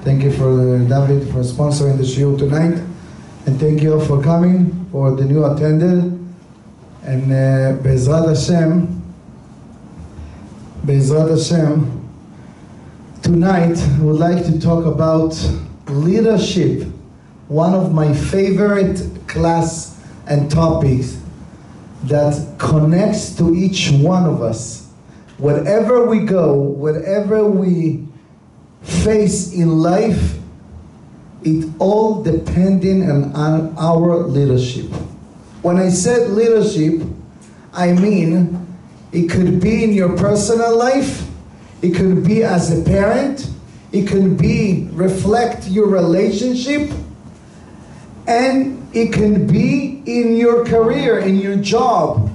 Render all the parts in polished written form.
Thank you for David for sponsoring the shiur tonight, and thank you all for coming, for the new attendant. And Be'ezrat Hashem, tonight I would like to talk about leadership, one of my favorite class and topics that connects to each one of us. Wherever we go, whatever we face in life, it all depending on our leadership. When I said leadership, I mean it could be in your personal life, it could be as a parent, it could be reflect your relationship, and it can be in your career, in your job.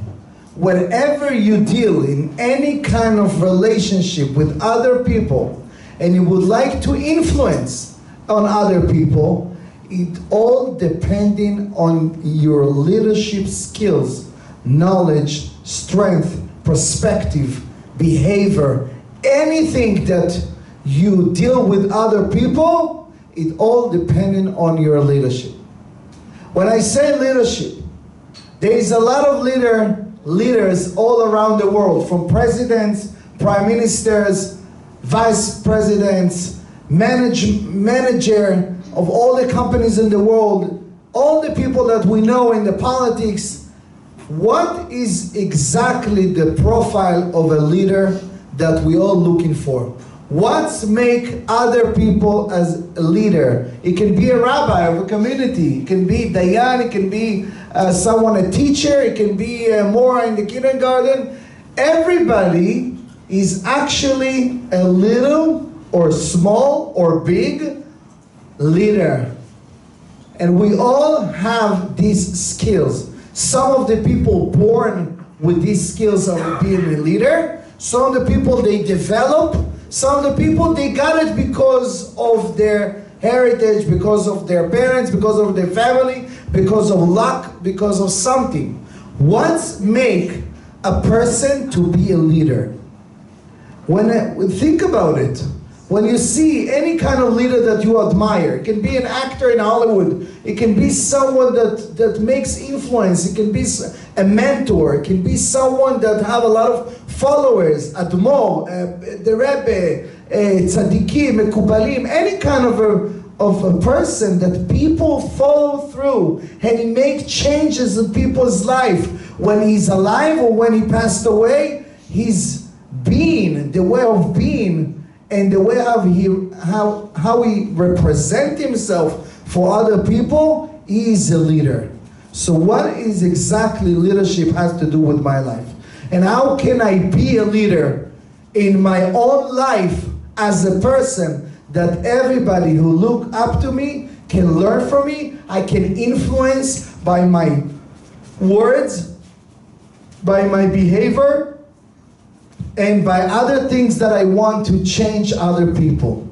Whenever you deal in any kind of relationship with other people, and you would like to influence on other people, it all depending on your leadership skills, knowledge, strength, perspective, behavior, anything that you deal with other people, it all depending on your leadership. When I say leadership, there is a lot of leaders all around the world, from presidents, prime ministers, vice presidents, manager of all the companies in the world, all the people that we know in the politics. What is exactly the profile of a leader that we all looking for? What make other people as a leader? It can be a rabbi of a community, it can be dayan, it can be someone, a teacher, it can be more in the kindergarten. Everybody is actually a little or small or big leader. And we all have these skills. Some of the people born with these skills of being a leader. Some of the people they develop. Some of the people they got it because of their heritage, because of their parents, because of their family, because of luck, because of something. What makes a person to be a leader? Think about it. When you see any kind of leader that you admire, it can be an actor in Hollywood, it can be someone that makes influence, it can be a mentor, it can be someone that have a lot of followers, Admor, the Rebbe, Tzadikim, Mekubalim, any kind of a person that people follow through and he make changes in people's life. When he's alive or when he passed away, his being, the way of being, and the way how he represents himself for other people, he is a leader. So what is exactly leadership has to do with my life? And how can I be a leader in my own life as a person that everybody who look up to me can learn from me, I can influence by my words, by my behavior, and by other things that I want to change other people.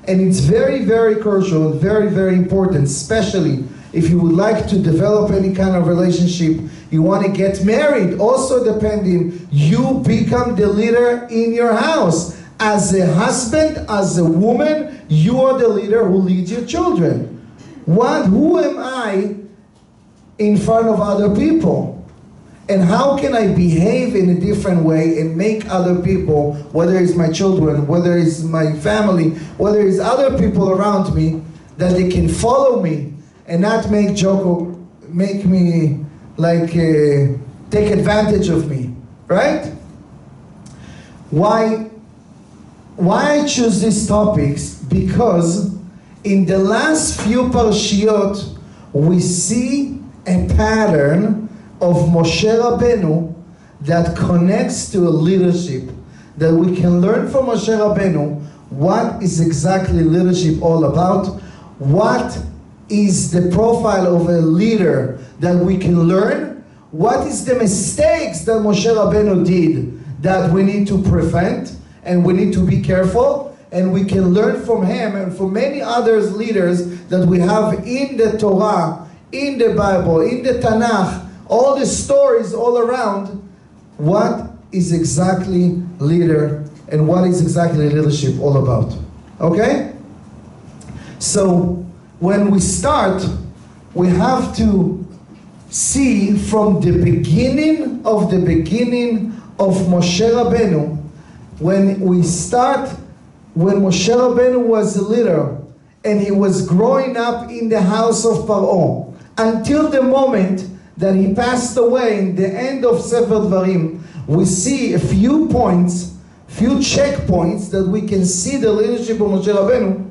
And it's very, very crucial and very, very important, especially if you would like to develop any kind of relationship, you want to get married, also depending, you become the leader in your house. As a husband, as a woman, you are the leader who leads your children. Who am I in front of other people? And how can I behave in a different way and make other people, whether it's my children, whether it's my family, whether it's other people around me, that they can follow me and not make me like take advantage of me, right? Why I choose these topics? Because in the last few parashiyot, we see a pattern of Moshe Rabbeinu that connects to a leadership, that we can learn from Moshe Rabbeinu what is exactly leadership all about, what is the profile of a leader that we can learn, what is the mistakes that Moshe Rabbeinu did that we need to prevent and we need to be careful, and we can learn from him and from many other leaders that we have in the Torah, in the Bible, in the Tanakh, all the stories all around, what is exactly leader and what is exactly leadership all about. Okay? So when we start, we have to see from the beginning of Moshe Rabbeinu, when Moshe Rabbeinu was a leader and he was growing up in the house of Paro, until the moment that he passed away in the end of Sefer Dvarim, we see a few points, few checkpoints that we can see the leadership of Moshe Rabbeinu,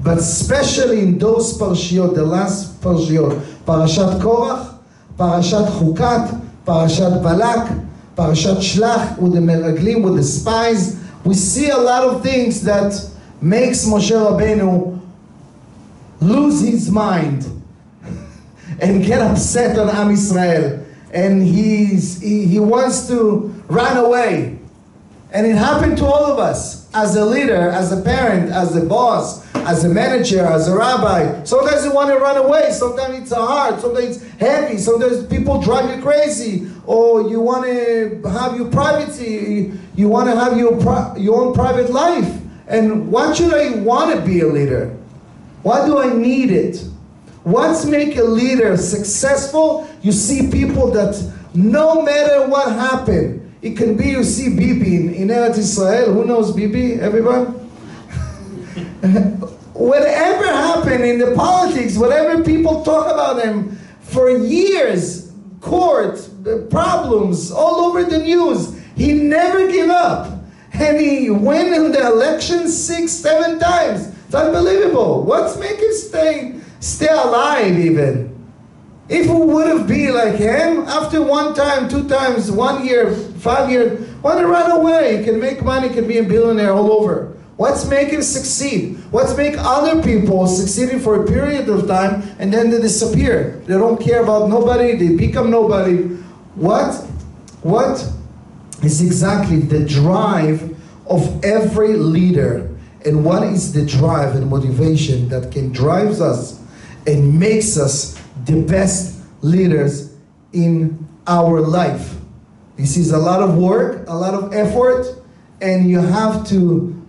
but especially in those parshiot, the last parshiot, Parashat Korach, Parashat Chukat, Parashat Balak, Parashat Shlach, with the Meraglim, with the spies, we see a lot of things that makes Moshe Rabbeinu lose his mind and get upset on Am Yisrael, and he wants to run away. And it happened to all of us, as a leader, as a parent, as a boss, as a manager, as a rabbi. Sometimes you want to run away, sometimes it's hard, sometimes it's heavy, sometimes people drive you crazy, or you want to have your privacy, you want to have your own private life. And what should I want to be a leader? Why do I need it? What's make a leader successful? You see people that no matter what happened, it can be, you see Bibi in Eretz Israel. Who knows Bibi? Everyone? Whatever happened in the politics, whatever people talk about him for years, court, problems, all over the news, he never gave up. And he won in the election 6, 7 times. It's unbelievable. What's making him stay alive even? If we would have been like him, after 1 time, 2 times, 1 year, 5 years, why not run away? He can make money, can be a billionaire all over. What's making him succeed? What's make other people succeeding for a period of time and then they disappear? They don't care about nobody, they become nobody. What is exactly the drive of every leader? And what is the drive and motivation that can drive us and makes us the best leaders in our life? This is a lot of work, a lot of effort, and you have to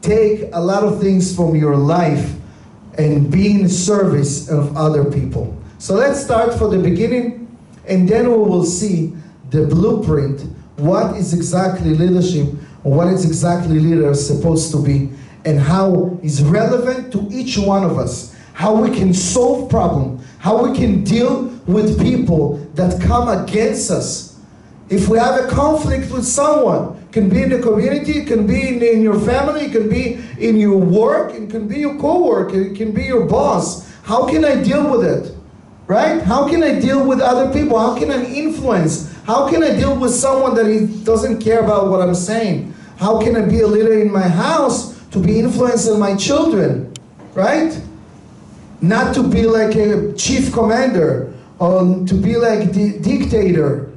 take a lot of things from your life and be in service of other people. So let's start from the beginning, and then we will see the blueprint, what is exactly leadership, what is exactly leaders supposed to be, and how is relevant to each one of us, how we can solve problems, how we can deal with people that come against us. If we have a conflict with someone, it can be in the community, it can be in your family, it can be in your work, it can be your co-worker, it can be your boss. How can I deal with it? Right? How can I deal with other people? How can I influence? How can I deal with someone that he doesn't care about what I'm saying? How can I be a leader in my house to be influencing my children? Right? Not to be like a chief commander or to be like the dictator.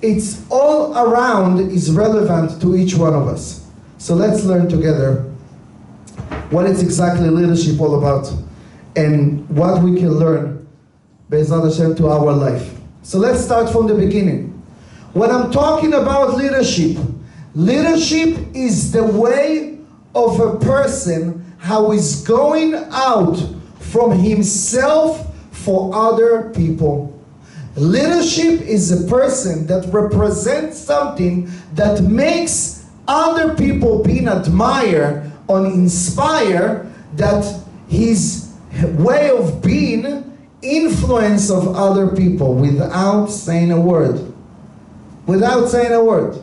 It's all around is relevant to each one of us. So let's learn together what is exactly leadership all about and what we can learn Be'ezrat Hashem to our life. So let's start from the beginning. When I'm talking about leadership, leadership is the way of a person how he's going out from himself for other people. Leadership is a person that represents something that makes other people being admired or inspired, that his way of being influence of other people without saying a word. Without saying a word.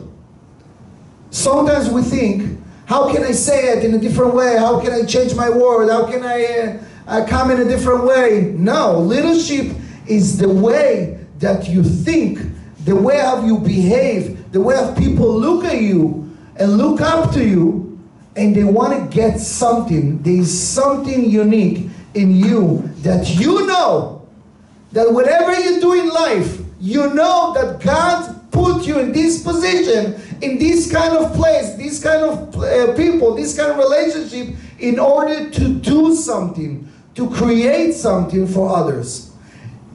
Sometimes we think, how can I say it in a different way? How can I change my word? How can I come in a different way? No, leadership is the way that you think, the way how you behave, the way how people look at you and look up to you, and they want to get something. There is something unique in you that you know that whatever you do in life, you know that God put you in this position, in this kind of place, this kind of people, this kind of relationship, in order to do something, to create something for others.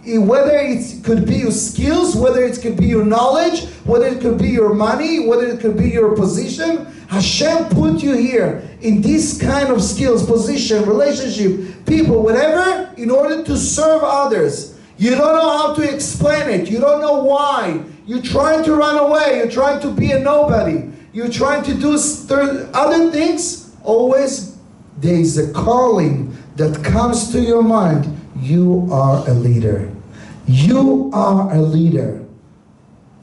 whether it could be your skills, whether it could be your knowledge, whether it could be your money, whether it could be your position, Hashem put you here in this kind of skills, position, relationship, people, whatever, in order to serve others. You don't know how to explain it. You don't know why. You're trying to run away. You're trying to be a nobody. You're trying to do other things. Always there is a calling that comes to your mind. You are a leader. You are a leader.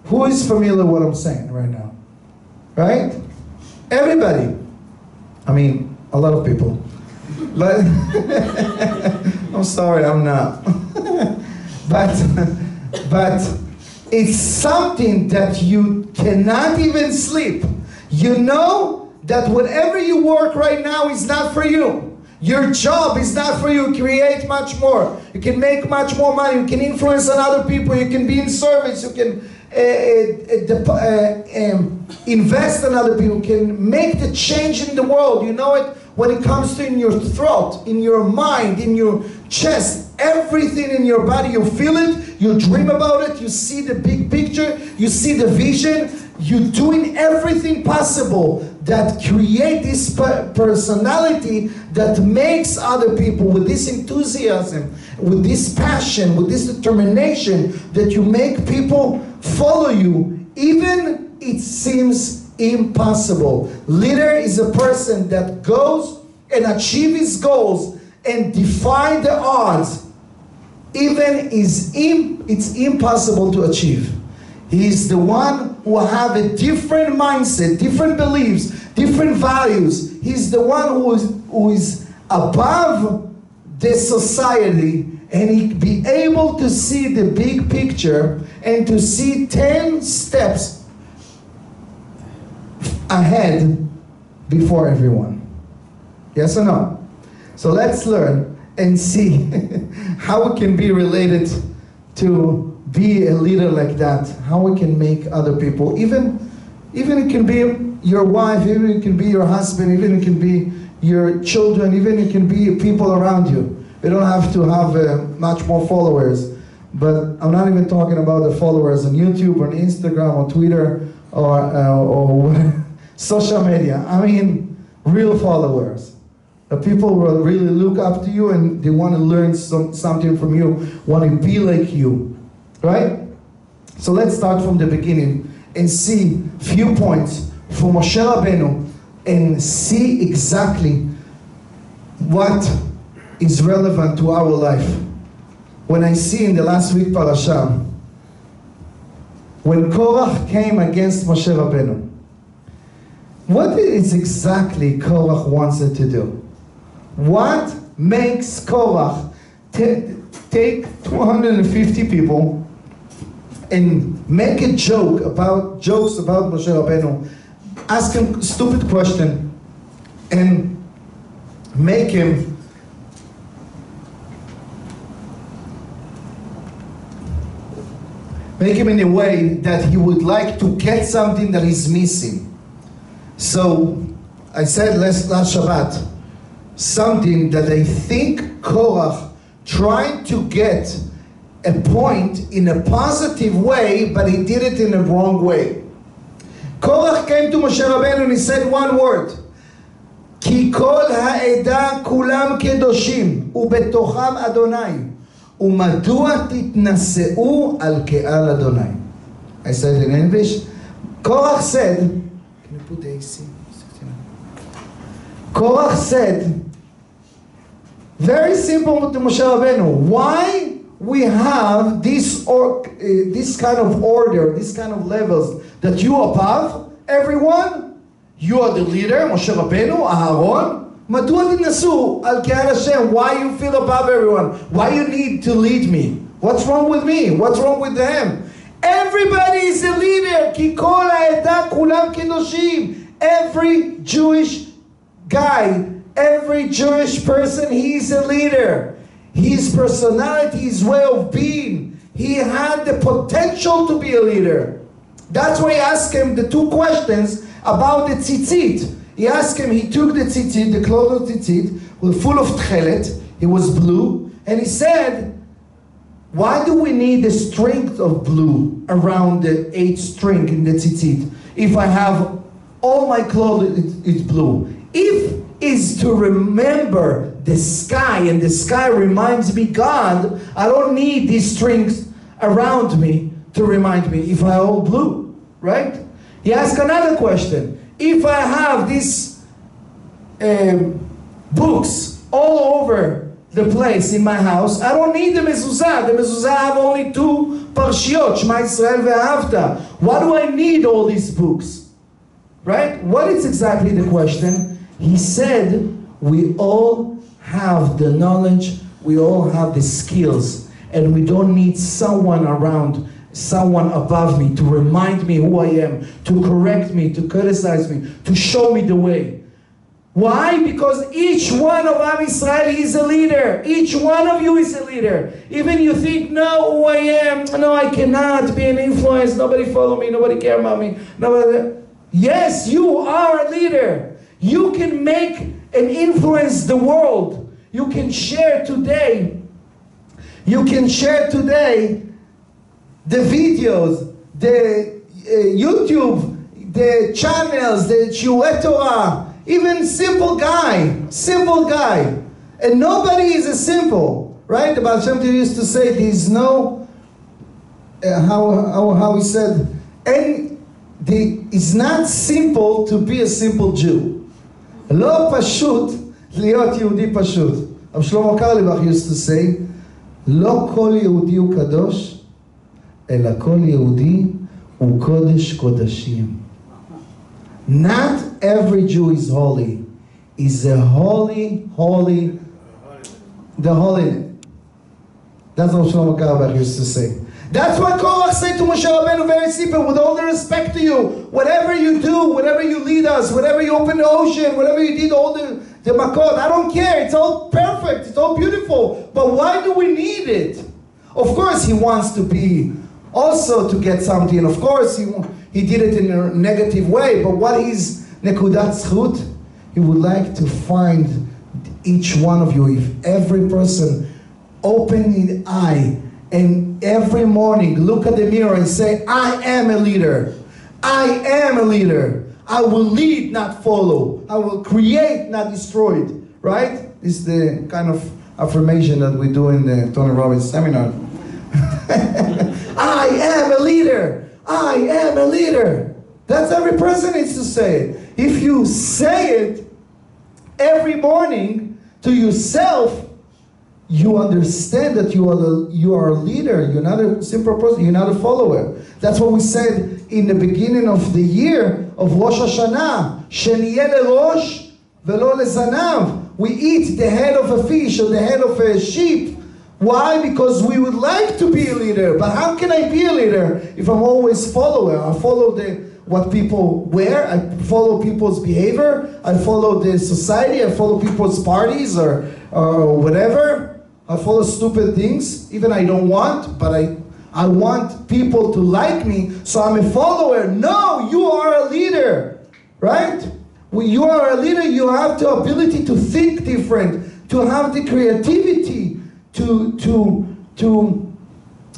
Who is familiar with what I'm saying right now? Right? Everybody. I mean, a lot of people. But I'm sorry, I'm not. but it's something that you cannot even sleep. You know that whatever you work right now is not for you. Your job is not for you. You create much more. You can make much more money. You can influence on other people. You can be in service. You can invest in other people. You can make the change in the world. You know it when it comes to in your throat, in your mind, in your chest, everything in your body. You feel it. You dream about it. You see the big picture. You see the vision. You're doing everything possible that create this personality that makes other people with this enthusiasm, with this passion, with this determination, that you make people follow you, even it seems impossible. Leader is a person that goes and achieves his goals and defy the odds, even it's impossible to achieve. He is the one who have a different mindset, different beliefs, different values. He's the one who is above the society, and he be able to see the big picture and to see 10 steps ahead before everyone. Yes or no? So let's learn and see how we can be related to be a leader like that, how we can make other people, even it can be your wife, even it can be your husband, even it can be your children, even it can be people around you. You don't have to have much more followers, but I'm not even talking about the followers on YouTube or on Instagram or Twitter or social media. I mean real followers. The people will really look up to you and they want to learn something from you, want to be like you. Right? So let's start from the beginning and see few points from Moshe Rabbeinu and see exactly what is relevant to our life. When I see in the last week parasha, when Korach came against Moshe Rabbeinu, what is exactly Korach wanted to do? What makes Korach take 250 people and make a jokes about Moshe Rabbeinu, ask him a stupid question, and make him in a way that he would like to get something that is missing. So I said last Shabbat something that I think Korach trying to get a point in a positive way, but he did it in a wrong way. Korach came to Moshe Rabbeinu and he said one word: Ki kol ha'eda kulam kedoshim, ubetocham Adonai, umadua titnaseu al ke'al Adonai. I said it in English. Korach said, can you put the AC? Korach said, very simple to Moshe Rabbeinu, why we have this kind of order, this kind of levels, that you above everyone, you are the leader, Moshe Rabbeinu, Aharon. Madua tinasu al ke'al Hashem, why you feel above everyone? Why you need to lead me? What's wrong with me? What's wrong with them? Everybody is a leader. Ki kol ha'eda kulam kedoshim. Every Jewish guy, every Jewish person, he's a leader. His personality, his way of being, he had the potential to be a leader. That's why he asked him the two questions about the tzitzit. He asked him, he took the tzitzit, the cloth of tzitzit, was full of tchelet, it was blue, and he said, Why do we need the strength of blue around the 8th string in the tzitzit? If I have all my clothes, it's blue. If is to remember the sky, and the sky reminds me God, I don't need these strings around me to remind me if I all blue, right? He asked another question. If I have these books all over the place in my house, I don't need the mezuzah. The mezuzah have only 2 parshiot, Shema Yisrael ve'ahavta. Why do I need all these books? Right? What is exactly the question? He said, we all have the knowledge, we all have the skills, and we don't need someone around, someone above me to remind me who I am, to correct me, to criticize me, to show me the way. Why? Because each one of Am Yisrael is a leader. Each one of you is a leader. Even you think, no, who I am, no, I cannot be an influence, nobody follow me, nobody care about me. Nobody. Yes, you are a leader. You can make and influence the world. You can share today. You can share today the videos, the YouTube, the channels, the Shiurei Torah. Even simple guy. And nobody is a simple, right? The Baal Shem Tov used to say, there's no, how he said, it's not simple to be a simple Jew. לא פשוט להיות יהודי פשוט. רב שלמה קרליבך used to say, לא כל יהודי הוא קדוש, אלא כל יהודי הוא קודש קודשים. Not every Jew is holy. Is a holy, the holy. That's what Shlomo Carlebach used to say. That's what Korach said to Moshe Rabbeinu, very simple, with all the respect to you. Whatever you do, whatever you lead us, whatever you open the ocean, whatever you did, all the makot, I don't care. It's all perfect. It's all beautiful. But why do we need it? Of course, he wants to be also to get something. Of course, he did it in a negative way. But what is nekudat zchut? He would like to find each one of you. If every person open his eye and every morning look at the mirror and say, I am a leader. I am a leader. I will lead, not follow. I will create, not destroy. Right? This is the kind of affirmation that we do in the Tony Robbins seminar. I am a leader. I am a leader. That's every person needs to say it. If you say it every morning to yourself, you understand that you are a leader. You're not a simple person. You're not a follower. That's what we said in the beginning of the year of Rosh Hashanah. Sheniyeh lerosh velo lezanav. We eat the head of a fish or the head of a sheep. Why? Because we would like to be a leader. But how can I be a leader if I'm always follower? I follow what people wear. I follow people's behavior. I follow the society. I follow people's parties or whatever. I follow stupid things, even I don't want, but I want people to like me, so I'm a follower. No, you are a leader, right? When you are a leader, you have the ability to think different, to have the creativity, to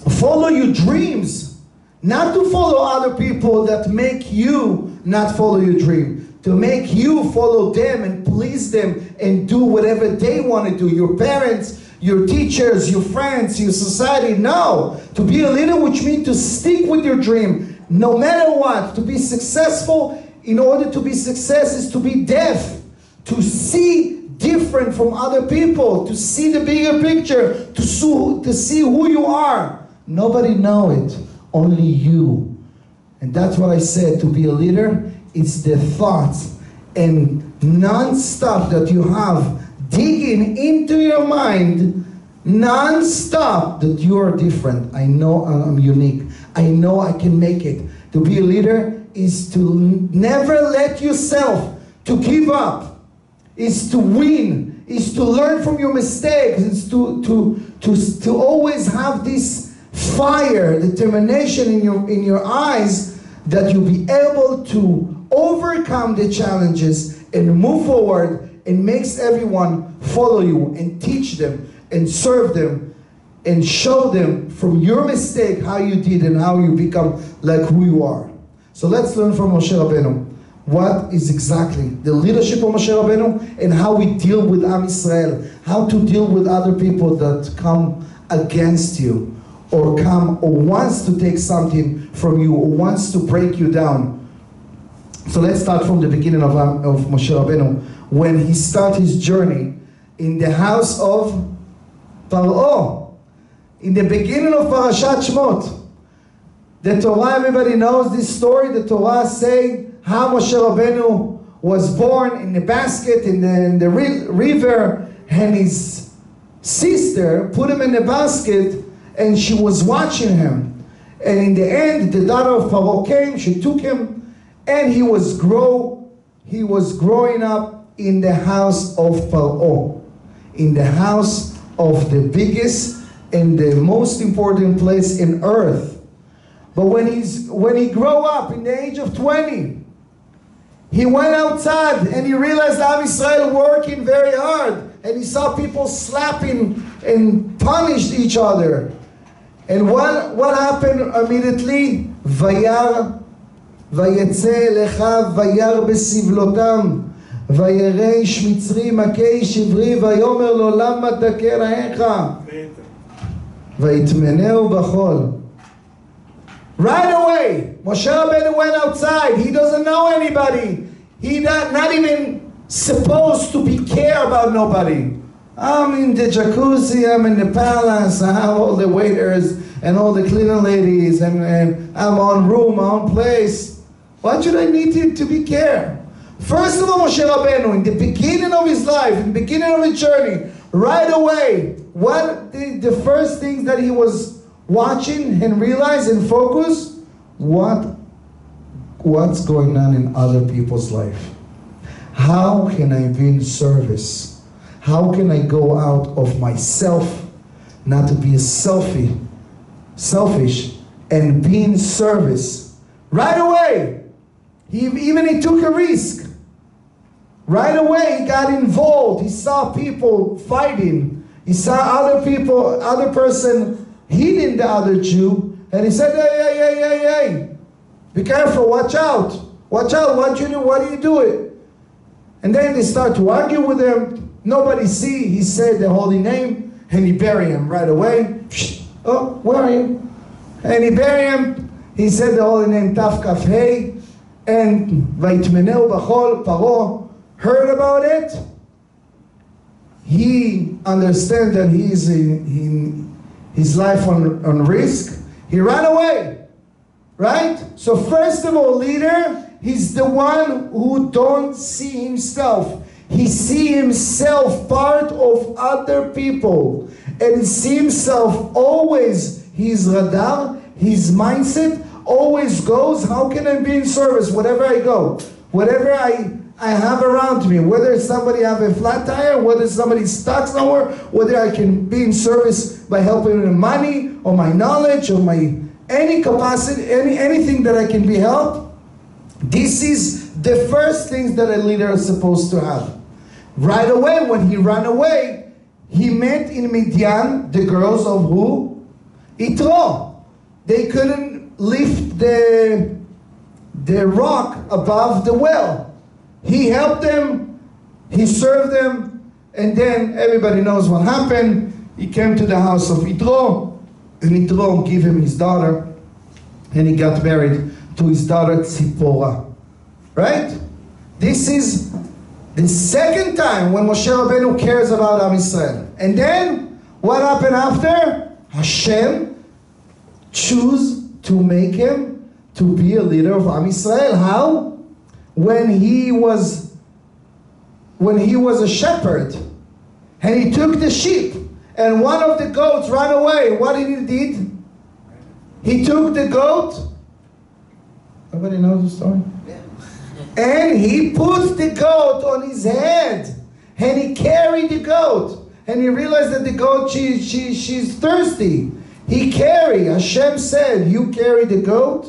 follow your dreams, not to follow other people that make you not follow your dream, to make you follow them and please them and do whatever they want to do, your parents, your teachers, your friends, your society. No. To be a leader, which means to stick with your dream, no matter what. To be successful, in order to be success, is to be deaf. To see different from other people. To see the bigger picture. To see who you are. Nobody knows it. Only you. And that's what I said. To be a leader, it's the thoughts and non-stop that you have digging into your mind non-stop that you are different. I know I'm unique. I know I can make it. To be a leader is to never let yourself to give up. Is to win. Is to learn from your mistakes. Is to always have this fire, determination in your eyes that you'll be able to overcome the challenges and move forward and makes everyone follow you and teach them and serve them and show them from your mistake how you did and how you become like who you are. So let's learn from Moshe Rabbeinu what is exactly the leadership of Moshe Rabbeinu and how we deal with Am Yisrael, how to deal with other people that come against you or come or wants to take something from you or wants to break you down. So let's start from the beginning of Moshe Rabbeinu, when he started his journey in the house of Paro. In the beginning of Parashat Shmot, the Torah, everybody knows this story. The Torah saying how Moshe Rabbeinu was born in the basket in the river, and his sister put him in the basket, and she was watching him. And in the end, the daughter of Paro came. She took him, and he was growing up in the house of Paro, in the house of the biggest and the most important place in earth. But when he grew up in the age of 20, he went outside and he realized Am Yisrael working very hard, and he saw people slapping and punished each other. And what happened immediately? Vayar vayetze lecha vayar besivlotam vayere ish mitzri makeh ish ivri vayomer lo lama taker ahecha vayitmeneu bachol. Right away, Moshe Rabbeinu went outside. He doesn't know anybody. He not even supposed to be care about nobody. I'm in the jacuzzi, I'm in the palace, I have all the waiters and all the cleaning ladies, and I'm on room, my own place. What should I need to be care? First of all, Moshe Rabbeinu, in the beginning of his life, in the beginning of his journey, right away, what the first things that he was watching and realize and focus, what's going on in other people's life? How can I be in service? How can I go out of myself, not to be selfish, and be in service? Right away, he took a risk. Right away, he got involved. He saw people fighting. He saw other person hitting the other Jew, and he said, hey, be careful, watch out, what are you doing? And then they start to argue with him. Nobody see, he said the holy name, and he bury him right away. Oh, where are you? And he bury him. He said the holy name, Tav Kaf Hei, and Vayitmeneu Bachol, Paro heard about it. He understands that he's in his life on risk. He ran away, right? So first of all, leader, he's the one who don't see himself. He see himself part of other people, and he see himself always, his radar, his mindset always goes, how can I be in service wherever I go? Whatever I have around me, whether somebody have a flat tire, whether somebody's stuck somewhere, whether I can be in service by helping with money or my knowledge or my any capacity, anything that I can be helped. This is the first things that a leader is supposed to have. Right away, when he ran away, he met in Midian the girls of who? Yitro. They couldn't lift the rock above the well. He helped them, he served them, and then everybody knows what happened. He came to the house of Yitro, and Yitro gave him his daughter, and he got married to his daughter Tzipora. Right? This is the second time when Moshe Rabbeinu cares about Am Yisrael. And then, what happened after? Hashem chose to make him to be a leader of Am Yisrael. How? When he was a shepherd, and he took the sheep, and one of the goats ran away. What did he do? He took the goat. Everybody knows the story? Yeah. And he put the goat on his head, and he carried the goat, and he realized that the goat, she's thirsty. He carried. Hashem said, you carry the goat,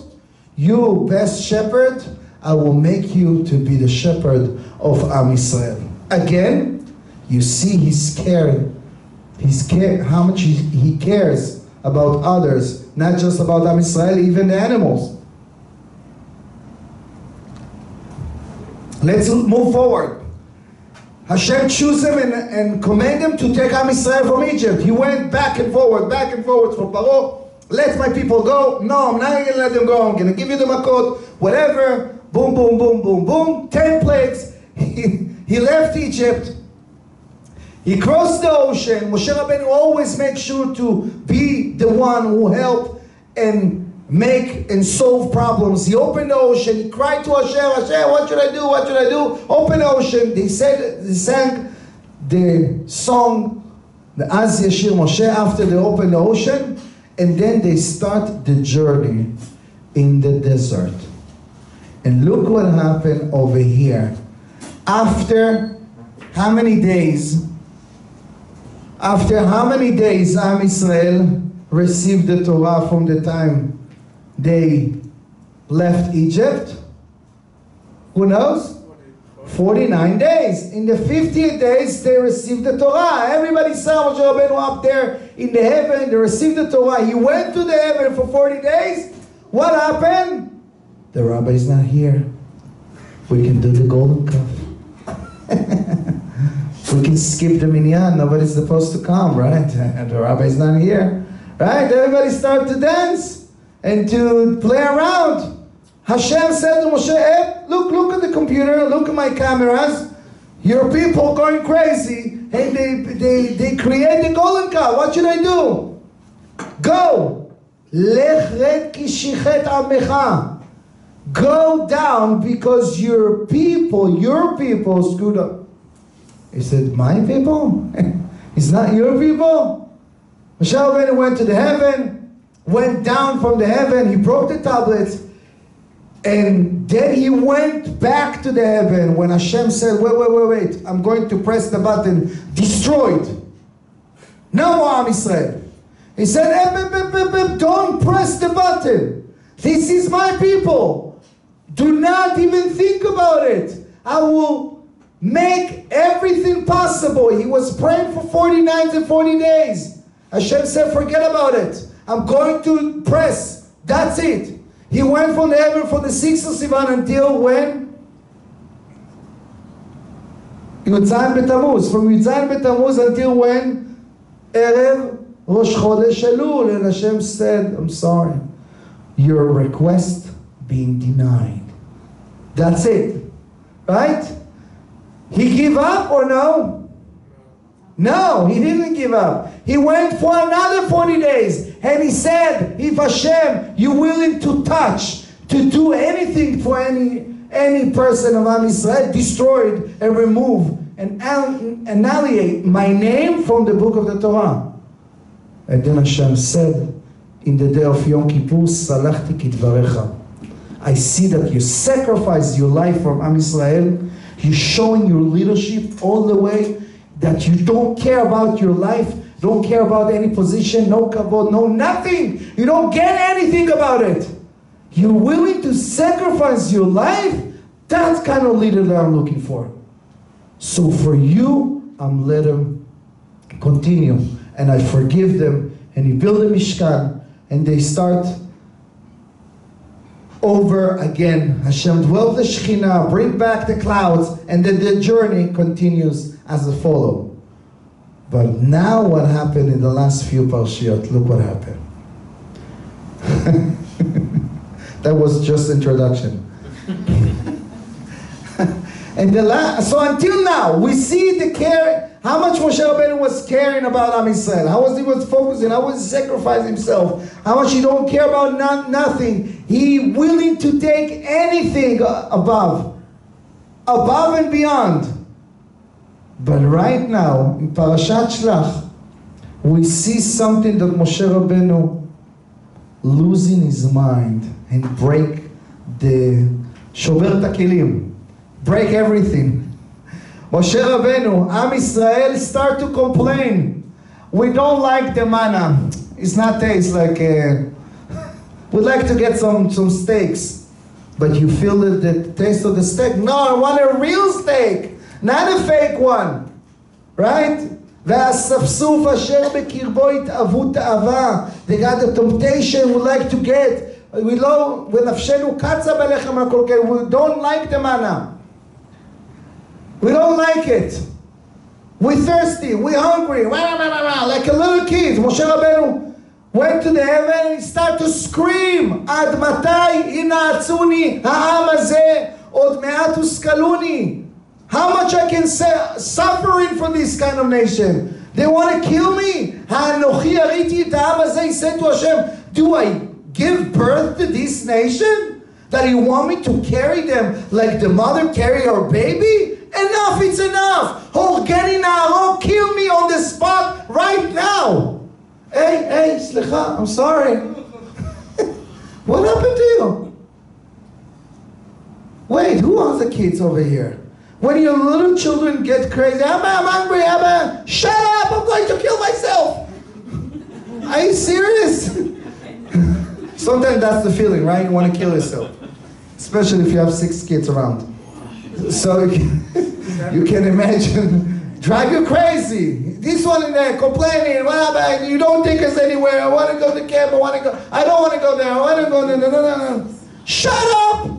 you best shepherd, I will make you to be the shepherd of Am Yisrael. Again, you see his care how much he cares about others, not just about Am Yisrael, even the animals. Let's move forward. Hashem chose him and commanded him to take Am Yisrael from Egypt. He went back and forward from Paro. Let my people go. No, I'm not going to let them go. I'm going to give you the makot, whatever. Boom, boom, boom, boom, boom. 10 plagues. He left Egypt. He crossed the ocean. Moshe Rabbeinu always makes sure to be the one who helped and make and solve problems. He opened the ocean. He cried to Hashem, Hashem, what should I do? What should I do? Open the ocean. They sang the song, the Az Yashir Moshe, after they opened the ocean. And then they start the journey in the desert. And look what happened over here. After how many days? After how many days Am Yisrael received the Torah from the time they left Egypt? Who knows? 49 days. In the 50th days, they received the Torah. Everybody saw Moshe Rabbeinu up there in the heaven. They received the Torah. He went to the heaven for 40 days. What happened? The rabbi is not here. We can do the golden calf. We can skip the minyan. Nobody's supposed to come, right? And the rabbi is not here. Right? Everybody started to dance and to play around. Hashem said to Moshe, hey, look at the computer, look at my cameras. Your people going crazy. Hey, they create the golden calf. What should I do? Go. Lech red ki shichet amecha. Go down because your people screwed up. He said, my people? It's not your people? Moshe Rabbeinu went to the heaven, went down from the heaven, he broke the tablets, and then he went back to the heaven when Hashem said, wait, I'm going to press the button, destroyed. No more Am Yisrael. He said, don't press the button. This is my people. Do not even think about it. I will make everything possible. He was praying for 40 nights and 40 days. Hashem said, forget about it. I'm going to press. That's it. He went from the heaven for the 6th of Sivan until when? Yudzayin B'Tammuz. From Yudzayin B'Tammuz until when? Erev Rosh Chodesh Elul. And Hashem said, I'm sorry. Your request being denied. That's it. Right? He gave up or no? No, he didn't give up. He went for another 40 days. And he said, if Hashem, you're willing to touch, to do anything for any person of Am Yisrael, destroy it and remove and annihilate my name from the book of the Torah. And then Hashem said, in the day of Yom Kippur, Salachti Kidvarecha. I see that you sacrifice your life for Am Yisrael. You're showing your leadership all the way, that you don't care about your life, don't care about any position, no kavod, no nothing. You don't get anything about it. You're willing to sacrifice your life. That's the kind of leader that I'm looking for. So for you, I'm let them continue. And I forgive them. And you build a Mishkan. And they start over again. Hashem dwell the Shekhinah, bring back the clouds. And then the journey continues as follows. But now what happened in the last few Parshiot? Look what happened. That was just introduction. And so until now, we see the care, how much Moshe Rabbeinu was caring about Am Yisrael, how was he was focusing, how was he sacrificing himself, how much he don't care about nothing. He willing to take anything above and beyond. But right now, in Parashat Shlach, we see something that Moshe Rabbeinu losing his mind and break the Shober Takelim, break everything. Moshe Rabbeinu, Am Yisrael start to complain. We don't like the manna. It's not taste like, we'd like to get some steaks. But you feel the taste of the steak? No, I want a real steak. Not a fake one, right? והאספסוף אשר בקרבו התאוות תאווה. They got the temptation we like to get. We לא, ונפשנו קצה בלחם הקלקל. We don't like the manna. We don't like it. We're thirsty, we're hungry, like a little kid. Moshe Rabbeinu went to the heaven and started to scream, עד מתי ינעצוני העם הזה, עוד מעט הושכלוני. How much I can say, suffering for this kind of nation. They want to kill me. האנוכי הריתי את העם הזה, he said to Hashem, do I give birth to this nation? That you want me to carry them like the mother carry her baby? Enough, it's enough. Horgeni na'aro, kill me on the spot right now. Hey, slicha, I'm sorry. What happened to you? Wait, who are the kids over here? When your little children get crazy, Abba, I'm hungry, Abba, shut up, I'm going to kill myself. Are you serious? Sometimes that's the feeling, right? You want to kill yourself. Especially if you have 6 kids around. So you can imagine, drive you crazy. This one in there complaining, well, you don't take us anywhere. I want to go to camp. I don't want to go there. I want to go there. No. Shut up!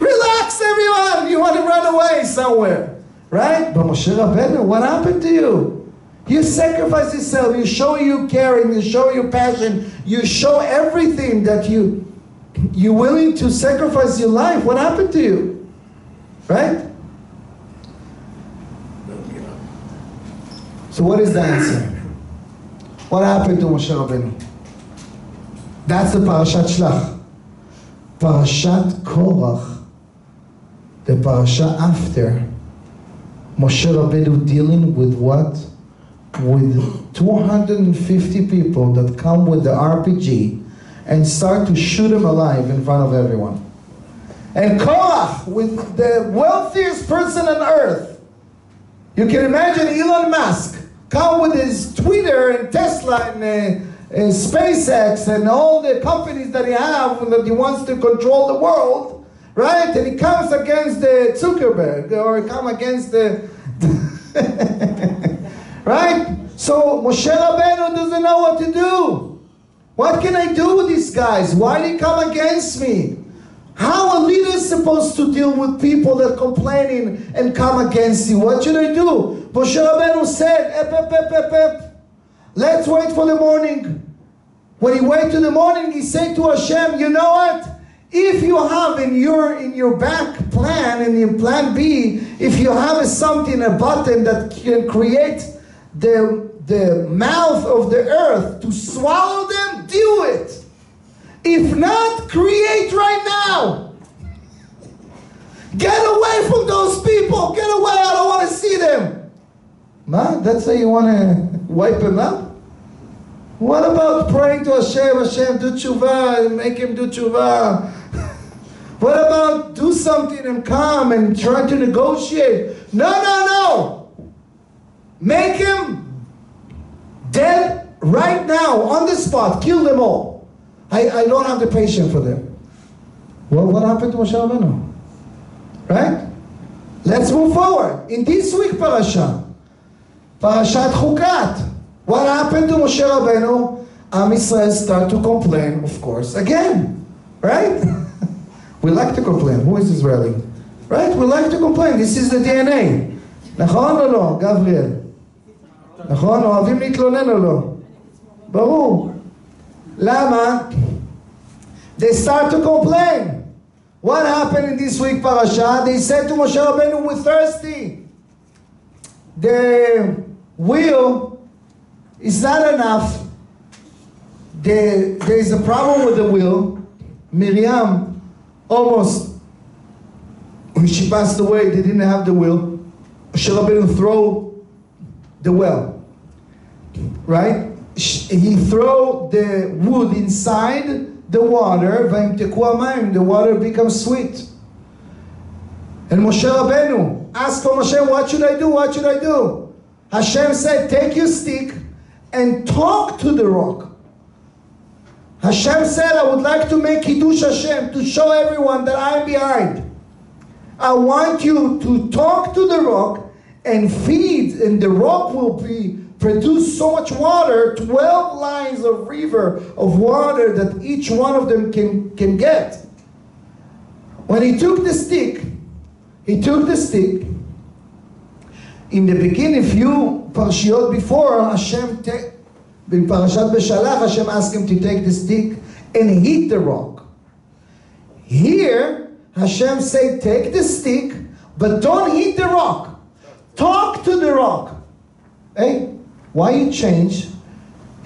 Relax, everyone. You want to run away somewhere, right? But Moshe Rabbeinu, what happened to you? You sacrifice yourself. You show you caring. You show your passion. You show everything that you're willing to sacrifice your life. What happened to you? Right? So what is the answer? What happened to Moshe Rabbeinu? That's the Parashat Shlach. Parashat Korach, the parasha after, Moshe Rabbeinu dealing with what? With 250 people that come with the RPG and start to shoot him alive in front of everyone. And Korach, with the wealthiest person on earth, you can imagine Elon Musk come with his Twitter and Tesla and SpaceX and all the companies that he has, that he wants to control the world, right? And he comes against the Zuckerberg, or he comes against the right? So Moshe Rabbeinu doesn't know what to do. What can I do with these guys? Why did they come against me? How a leader is supposed to deal with people that complaining and come against you? What should I do? Moshe Rabbeinu said, let's wait for the morning. When he waited to the morning, he said to Hashem, you know what? If you have in your back plan, in your plan B, if you have something, a button that can create the mouth of the earth to swallow them, do it. If not, create right now. Get away from those people. Get away. I don't want to see them. Ma, that's how you want to wipe them out? What about praying to Hashem, Hashem, do tshuva, and make him do tshuva? What about do something and come and try to negotiate? No. Make him dead right now, on the spot. Kill them all. I don't have the patience for them. Well, what happened to Moshe Rabbeinu? Right? Let's move forward. In this week parasha, Parashat Chukat, what happened to Moshe Rabbeinu? Am Yisrael start to complain, of course, again. Right? We like to complain. Who is Israeli? Right? We like to complain. This is the DNA. נכון או לא, גבריאל? נכון? אוהבים להתלונן או לא? ברור. למה? They start to complain. What happened in this week parasha? They said to Moshe Rabbeinu, we're thirsty. The wheel is not enough. There is a problem with the wheel. Miriam almost, when she passed away, they didn't have the wheel. Moshe Rabbeinu throw the well, right? He throw the wood inside the water, the water becomes sweet. And Moshe Rabbeinu asked for Hashem, what should I do? What should I do? Hashem said, take your stick and talk to the rock. Hashem said, I would like to make Kiddush Hashem, to show everyone that I am behind. I want you to talk to the rock and feed, and the rock will produce so much water, 12 lines of river of water that each one of them can get. When he took the stick, in the beginning, few parashiyot before, Hashem, in Parashat Beshalach, Hashem asked him to take the stick and hit the rock. Here, Hashem said, take the stick, but don't hit the rock. Talk to the rock. Hey, why you change?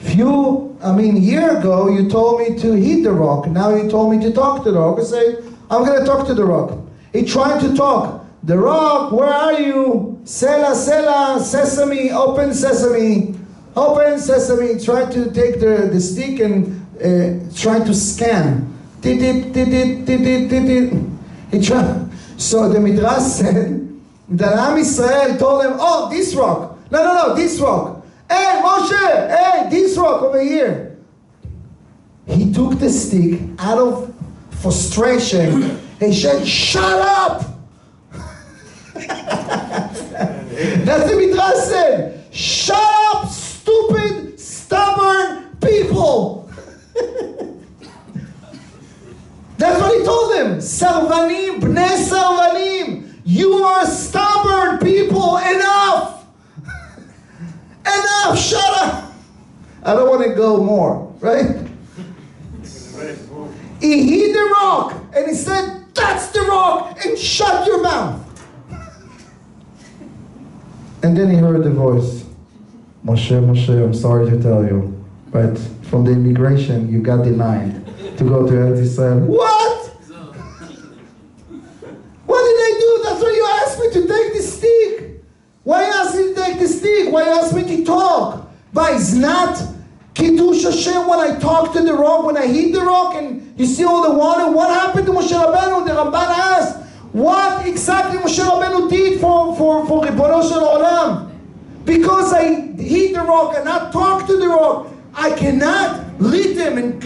Year ago, you told me to hit the rock. Now you told me to talk to the rock. I say, I'm going to talk to the rock. He tried to talk. The rock, where are you? Sela, Sela, sesame, open sesame. Open sesame. Tried to take the stick and try to scan. He tried. So the Midrash said that Am Yisrael told him, oh, this rock. No, this rock. Hey, Moshe, hey, this rock over here. He took the stick out of frustration. He said, shut up. That's the Midrash said. Shut up, stupid, stubborn people. That's what he told them. Sarvanim, bnei sarvanim. You are stubborn people. Enough. Enough, shut up. I don't want to go more, right? He hit the rock and he said, that's the rock, and shut your mouth. And then he heard the voice, Moshe, I'm sorry to tell you, but from the immigration, you got denied to go to Eretz Israel. What? What did I do? That's why you asked me to take the stick. Why you asked me to take the stick? Why you asked me to talk? But it's not Kiddush Hashem when I talk to the rock, when I hit the rock and you see all the water. What happened to Moshe Rabbeinu? The Ramban asked, what exactly Moshe Rabbeinu did for Ribono Shel Olam? Because I hit the rock and not talk to the rock, I cannot lead them and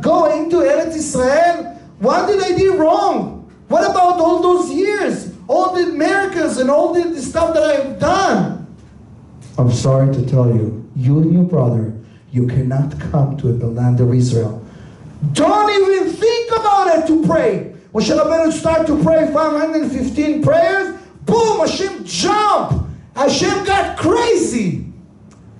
go into Eretz Israel. What did I do wrong? What about all those years? All the miracles and all the stuff that I've done? I'm sorry to tell you, you and your brother, you cannot come to the land of Israel. Don't even think about it to pray. Moshe Rabbeinu started to pray 515 prayers. Boom, Hashem jumped. Hashem got crazy.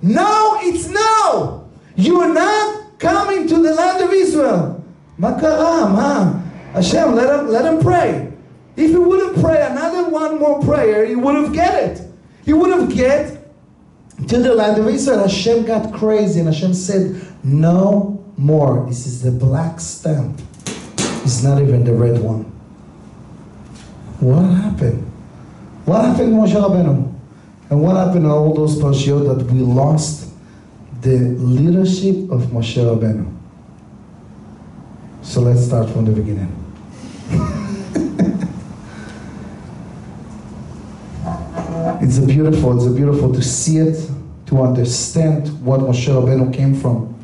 No, it's no. You're not coming to the land of Israel. Ma kara, ma? Hashem, let him pray. If he would have prayed another one more prayer, he would have get it. He would have get to the land of Israel. Hashem got crazy and Hashem said, no more. This is the black stamp. It's not even the red one. What happened? What happened to Moshe Rabbeinu? And what happened to all those parashiyot that we lost the leadership of Moshe Rabbeinu? So let's start from the beginning. It's beautiful to see it, to understand what Moshe Rabbeinu came from,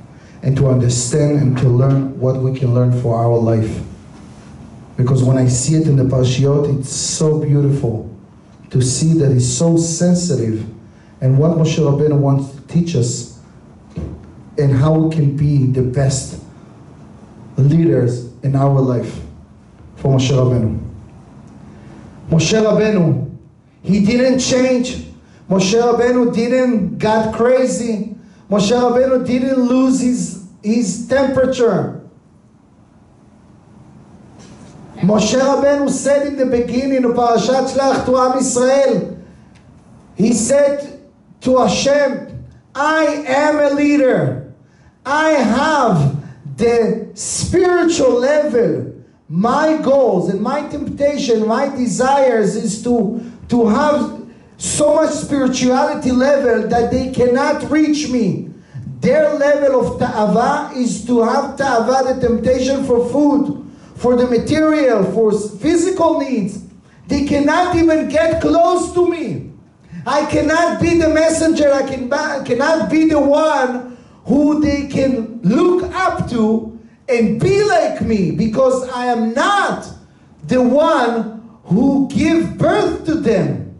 and to understand and to learn what we can learn for our life. Because when I see it in the parashiyot, it's so beautiful to see that he's so sensitive and what Moshe Rabbeinu wants to teach us and how we can be the best leaders in our life for Moshe Rabbeinu. Moshe Rabbeinu, he didn't change. Moshe Rabbeinu didn't got crazy. Moshe Rabbeinu didn't lose his temperature. Moshe Rabbeinu said in the beginning of Parashat Shlach to Am Yisrael, he said to Hashem, I am a leader. I have the spiritual level. My goals and my temptation, my desires is to have so much spirituality level that they cannot reach me. Their level of ta'ava is to have ta'ava, the temptation for food, for the material, for physical needs. They cannot even get close to me. I cannot be the messenger. I cannot be the one who they can look up to and be like me, because I am not the one who give birth to them.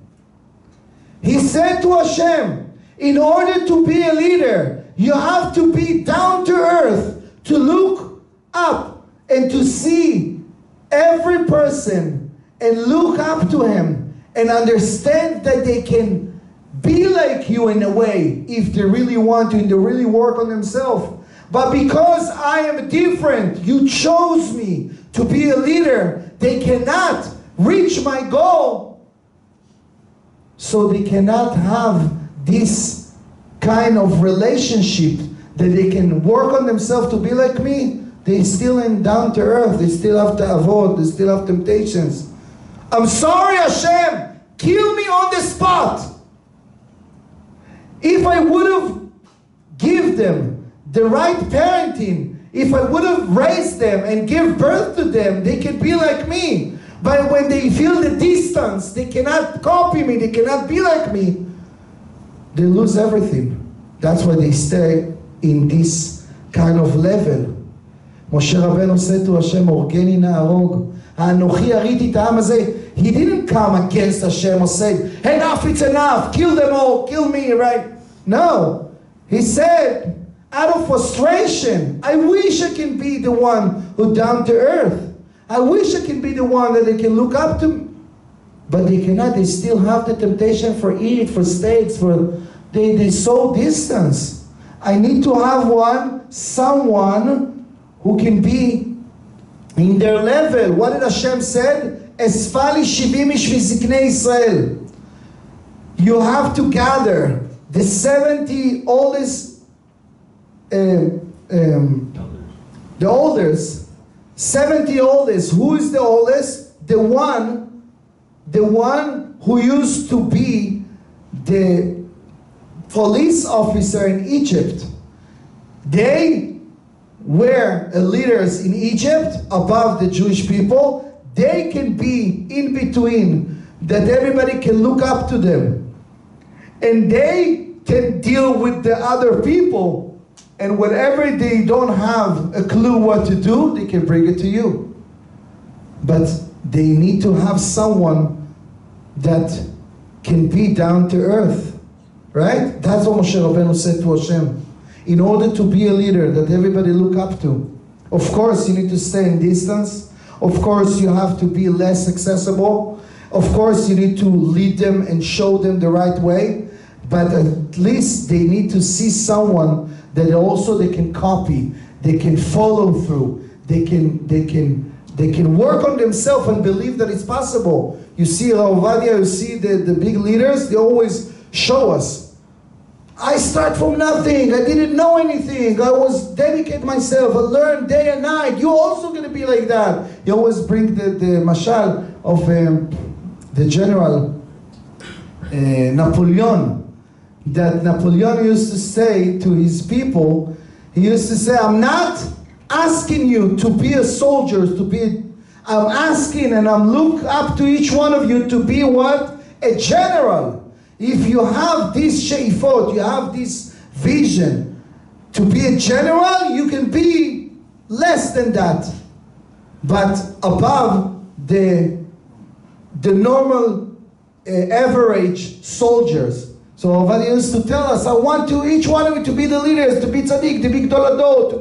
He said to Hashem, in order to be a leader, you have to be down to earth, to look up and to see every person and look up to him and understand that they can be like you in a way if they really want to and they really work on themselves. But because I am different, you chose me to be a leader, they cannot reach my goal. So they cannot have this kind of relationship that they can work on themselves to be like me. They still in down to earth. They still have to avoid. They still have temptations. I'm sorry, Hashem. Kill me on the spot. If I would have given them the right parenting, if I would have raised them and give birth to them, they could be like me. But when they feel the distance, they cannot copy me, they cannot be like me, they lose everything. That's why they stay in this kind of level. Moshe Rabbeinu said to Hashem, Orgeni na'arog, Anochi ariti את העם הזה. He didn't come against Hashem or say, enough, it's enough, kill them all, kill me, right? No. He said, out of frustration, I wish I can be the one who down to earth. I wish I can be the one that they can look up to. But they cannot. They still have the temptation for eat, for steaks, for they so distance. I need to have someone who can be in their level. What did Hashem said? Esfali shivim ish v'ziknei Israel. You have to gather the 70 oldest the oldest, 70 oldest. Who is the oldest? The one who used to be the police officer in Egypt. They were leaders in Egypt above the Jewish people. They can be in between, that everybody can look up to them. And they can deal with the other people. And whenever they don't have a clue what to do, they can bring it to you. But they need to have someone that can be down to earth. Right? That's what Moshe Rabbeinu said to Hashem. In order to be a leader that everybody look up to, of course you need to stay in distance. Of course you have to be less accessible. Of course you need to lead them and show them the right way. But at least they need to see someone that also they can copy, they can follow through, they can work on themselves and believe that it's possible. You see Rav Ovadia, you see the big leaders, they always show us. I start from nothing, I didn't know anything, I was dedicate myself, I learned day and night. You're also going to be like that. You always bring the mashal of the general Napoleon. That Napoleon used to say to his people, he used to say, I'm not asking you to be a soldier, I'm asking and I'm look up to each one of you to be what? A general. If you have this sheifot, you have this vision to be a general, you can be less than that. But above the normal average soldiers. So Ovadia used to tell us, I want each one of you to be the leaders, to be tzaddik, to be gdoladot,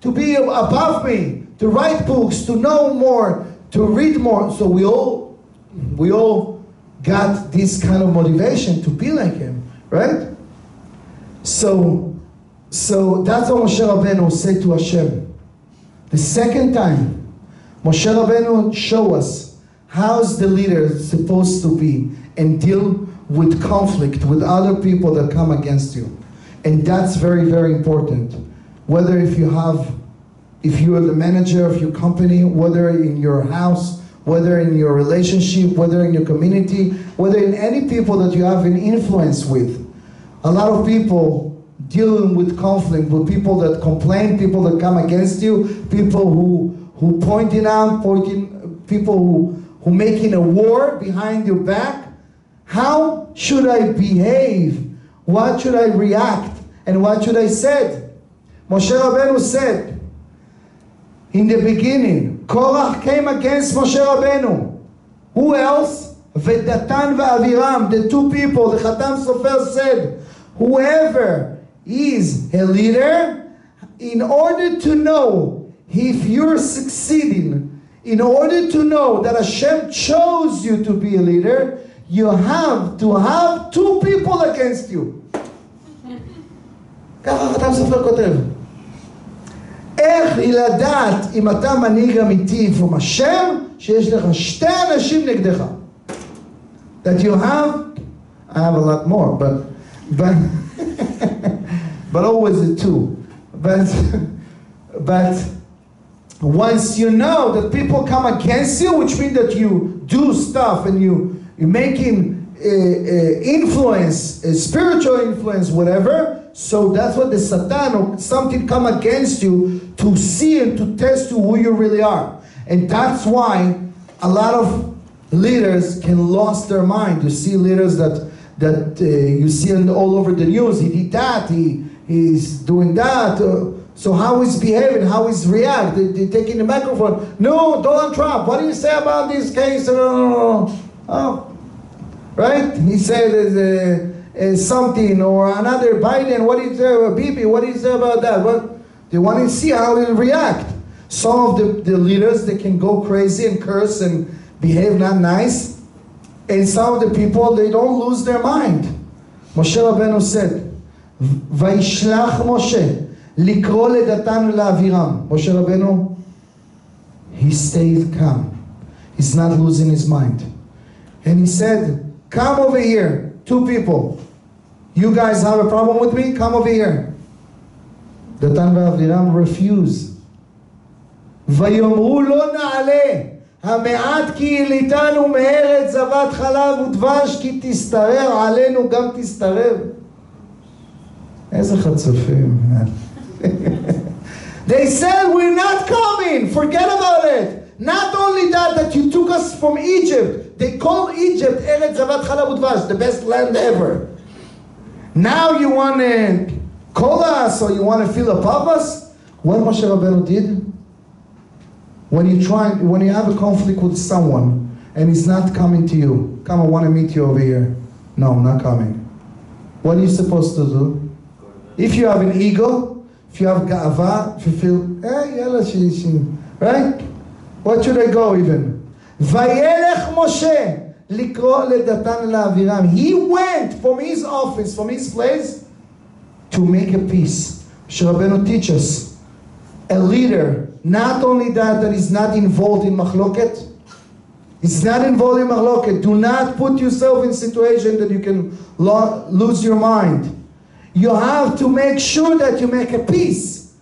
to be above me, to write books, to know more, to read more. So we all got this kind of motivation to be like him, right? So that's what Moshe Rabbeinu said to Hashem. The second time, Moshe Rabbeinu showed us how's the leader supposed to be and deal with conflict with other people that come against you. And that's very, very important. Whether if you are the manager of your company, whether in your house, whether in your relationship, whether in your community, whether in any people that you have an influence with. A lot of people dealing with conflict, with people that complain, people that come against you, people who pointing out, people who making a war behind your back. How should I behave? What should I react? And what should I say? Moshe Rabbeinu said, in the beginning, Korach came against Moshe Rabbeinu. Who else? Vedatan ve'Aviram, the two people, the Khatam Sofer said, whoever is a leader, in order to know if you're succeeding, in order to know that Hashem chose you to be a leader, you have to have two people against you. ככה חתם סופר כותב. איך לדעת אם אתה מנהיג אמיתי from השם, שיש לך שתי אנשים נגדך. That you have, I have a lot more, but always the two. But once you know that people come against you, which means that you do stuff and you're making influence, spiritual influence, whatever. So that's what the Satan or something come against you to see and to test you who you really are. And that's why a lot of leaders can lose their mind. You see leaders that you see all over the news. He did that. He's doing that. So how he's behaving, how he's reacting. They're taking the microphone. No, Donald Trump. What do you say about this case? No. Oh, right? He said something or another. Biden. What do you say about Bibi? What do you say about that? Well, they want to see how he'll react. Some of the leaders, they can go crazy and curse and behave not nice. And some of the people, they don't lose their mind. Moshe Rabbeinu said, Vaishlach Moshe, likro ledatan la'aviram. Moshe Rabbeinu, he stayed calm. He's not losing his mind. And he said, come over here, two people. You guys have a problem with me? Come over here. Datan ve'aviram refused. ויאמרו לא נעלה המעט כי יליטנו מארץ זבת חלב ודבש כי תסתרר עלינו גם תסתרר. איזה חצופים. They said we're not coming, forget about it. Not only that you took us from Egypt, they call Egypt Eretz Zavat Chalav Udvash, the best land ever. Now you want to call us or you want to feel above us? What Moshe Rabbeinu did? When you have a conflict with someone and he's not coming to you, come, I want to meet you over here. No, I'm not coming. What are you supposed to do? If you have an ego, if you have ga'ava, if you feel, yalla, right? What should I go even? Vayelech Moshe likro ledatan la'aviram. He went from his office, from his place, to make a peace. Moshe Rabbeinu teaches a leader, not only that is not involved in machloket. It's not involved in machloket. Do not put yourself in a situation that you can lose your mind. You have to make sure that you make a peace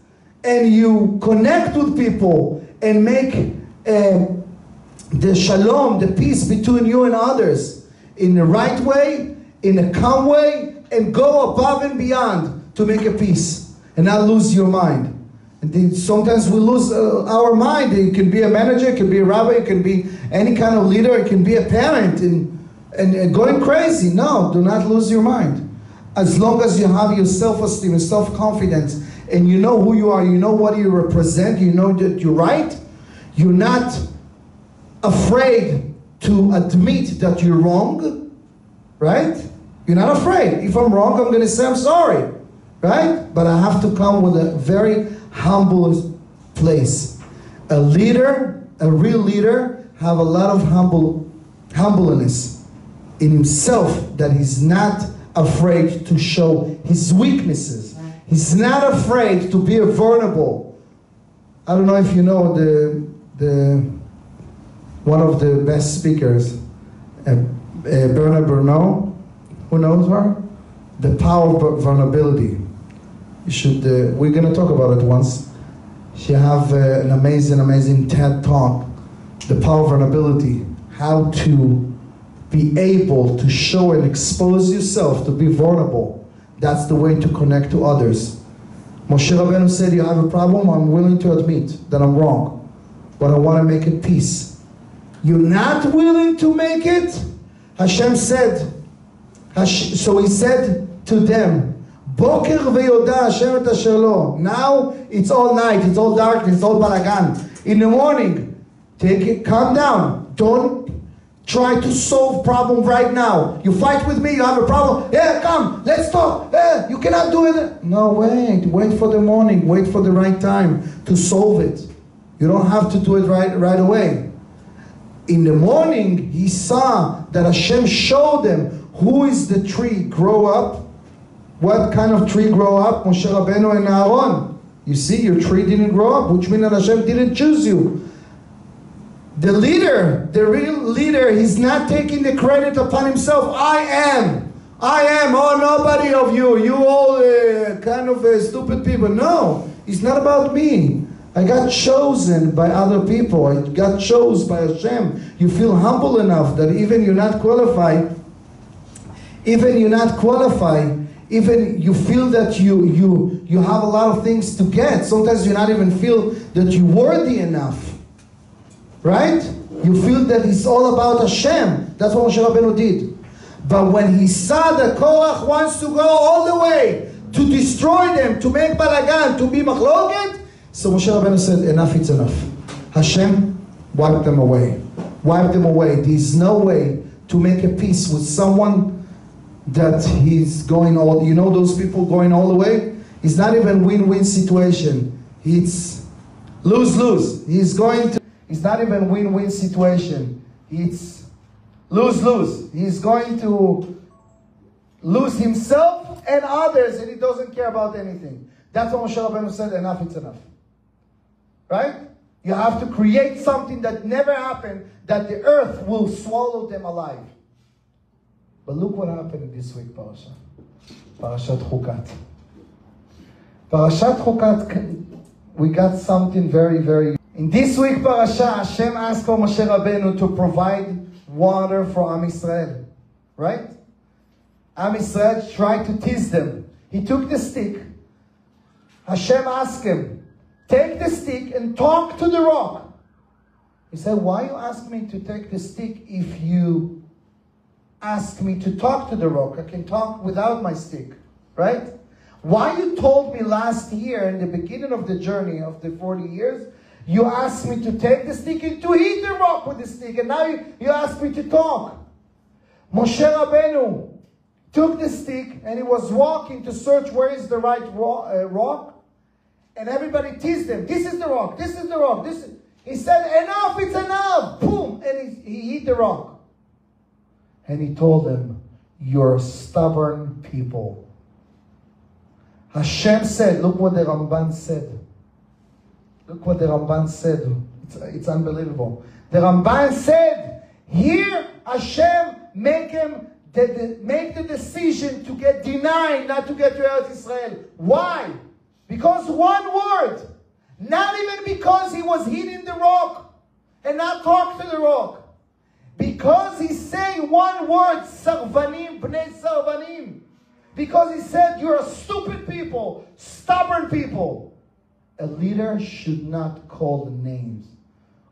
and you connect with people and make the shalom, the peace between you and others in the right way, in a calm way, and go above and beyond to make a peace and not lose your mind. And sometimes we lose our mind. It can be a manager, it can be a rabbi, it can be any kind of leader, it can be a parent and going crazy. No, do not lose your mind. As long as you have your self-esteem and self-confidence and you know who you are, you know what you represent, you know that you're right, you're not afraid to admit that you're wrong, right? You're not afraid. If I'm wrong, I'm going to say I'm sorry, right? But I have to come with a very humble place. A leader, a real leader, have a lot of humbleness in himself, that he's not afraid to show his weaknesses. He's not afraid to be vulnerable. I don't know if you know one of the best speakers, Bernard Bernard. Who knows her? The Power of Vulnerability. You should. We're going to talk about it once. She have an amazing TED talk. The Power of Vulnerability. How to be able to show and expose yourself, to be vulnerable. That's the way to connect to others. Moshe Rabbeinu said, you have a problem, I'm willing to admit that I'm wrong, but I want to make it peace. You're not willing to make it? Hashem said, so he said to them, Boker veyoda Hashem et asher lo. Now it's all night, it's all darkness, it's all balagan. In the morning, take it, calm down. Don't try to solve problem right now. You fight with me, you have a problem. Yeah, come, let's talk. Yeah, you cannot do it. No, wait for the morning. Wait for the right time to solve it. You don't have to do it right away. In the morning, he saw that Hashem showed them who is the tree grow up. What kind of tree grow up? Moshe Rabbeinu and Aaron. You see, your tree didn't grow up, which means that Hashem didn't choose you. The leader, the real leader, he's not taking the credit upon himself. I am, oh, nobody of you. You all kind of stupid people. No, it's not about me. I got chosen by other people. I got chosen by Hashem. You feel humble enough that even you're not qualified, even you feel that you have a lot of things to get. Sometimes you not even feel that you're worthy enough. Right? You feel that it's all about Hashem. That's what Moshe Rabbeinu did. But when he saw that Korach wants to go all the way to destroy them, to make balagan, to be machloket, so Moshe Rabbeinu said, enough is enough. Hashem, wipe them away. Wipe them away. There's no way to make a peace with someone that he's going all, you know those people going all the way? It's not even win-win situation. It's lose-lose. It's not even win-win situation. It's lose-lose. He's going to lose himself and others, and he doesn't care about anything. That's what Moshe Rabbeinu said, enough is enough. Right? You have to create something that never happened, that the earth will swallow them alive. But look what happened in this week, Parashat Chukat. Parashat Chukat, we got something very, very... In this week parasha, Hashem asked for Moshe Rabbeinu to provide water for Am Yisrael. Right? Am Yisrael tried to tease them. He took the stick. Hashem asked him, take the stick and talk to the rock. He said, why you ask me to take the stick if you ask me to talk to the rock? I can talk without my stick. Right? Why you told me last year in the beginning of the journey of the 40 years, you asked me to take the stick and to hit the rock with the stick. And now you ask me to talk. Moshe Rabbeinu took the stick and he was walking to search where is the right rock. And everybody teased him. This is the rock. This is the rock. He said, enough, it's enough. Boom. And he hit the rock. And he told them, you're stubborn people. Hashem said, look what the Ramban said. Look what the Ramban said. It's unbelievable. The Ramban said, here Hashem make the decision to get denied, not to get to Eretz Israel. Why? Because one word. Not even because he was hitting the rock and not talk to the rock. Because he's saying one word, Sarvanim, Bnei Sarvanim. Because he said, you're a stupid people, stubborn people. A leader should not call the names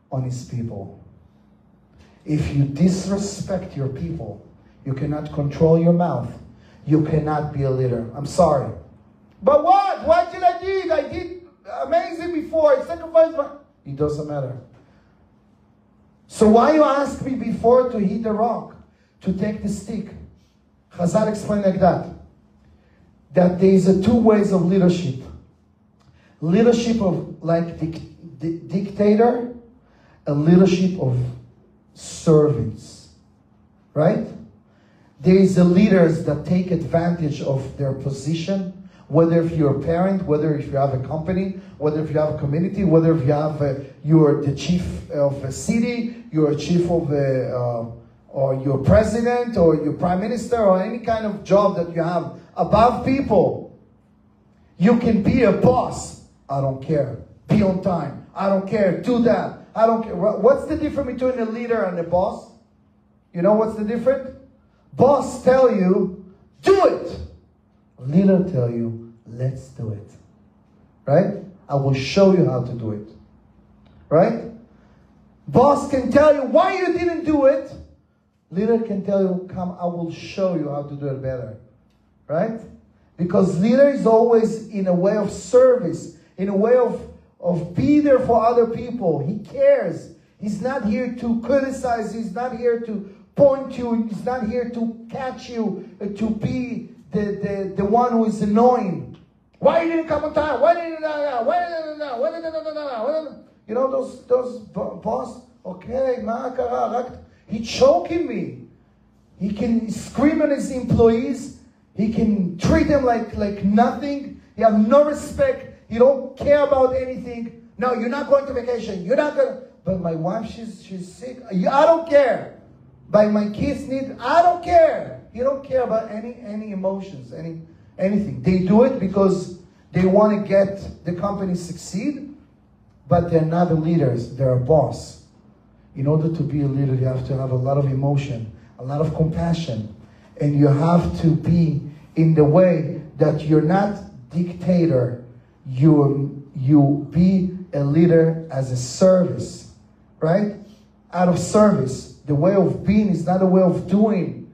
on his people. If you disrespect your people, you cannot control your mouth. You cannot be a leader. I'm sorry. But what? What did I do? I did amazing before. I sacrificed my... It doesn't matter. So why you ask me before to hit the rock, to take the stick? Chazal explained like that. That there is two ways of leadership. Leadership of like dictator, a leadership of servants, right? There is the leaders that take advantage of their position, whether if you're a parent, whether if you have a company, whether if you have a community, whether if you have you're the chief of a city, you're a chief of or you're president, or you're prime minister, or any kind of job that you have above people. You can be a boss. I don't care. Be on time. I don't care. Do that. I don't care. What's the difference between a leader and a boss? You know what's the difference? Boss tell you, do it. Leader tell you, let's do it. Right? I will show you how to do it. Right? Boss can tell you why you didn't do it. Leader can tell you, come, I will show you how to do it better. Right? Because leader is always in a way of service, in a way of be there for other people. He cares. He's not here to criticize. He's not here to point you. He's not here to catch you, to be the one who is annoying. Why you didn't come on time? Why didn't you know those boss? Okay, he's choking me. He can scream at his employees. He can treat them like nothing. He has no respect. He don't care about anything. No, you're not going to vacation. You're not going. But my wife, she's sick. I don't care. But my kids need. I don't care. You don't care about any emotions, anything. They do it because they want to get the company succeed. But they're not the leaders. They're a boss. In order to be a leader, you have to have a lot of emotion, a lot of compassion, and you have to be in the way that you're not dictator. You be a leader as a service, right? Out of service. The way of being is not a way of doing.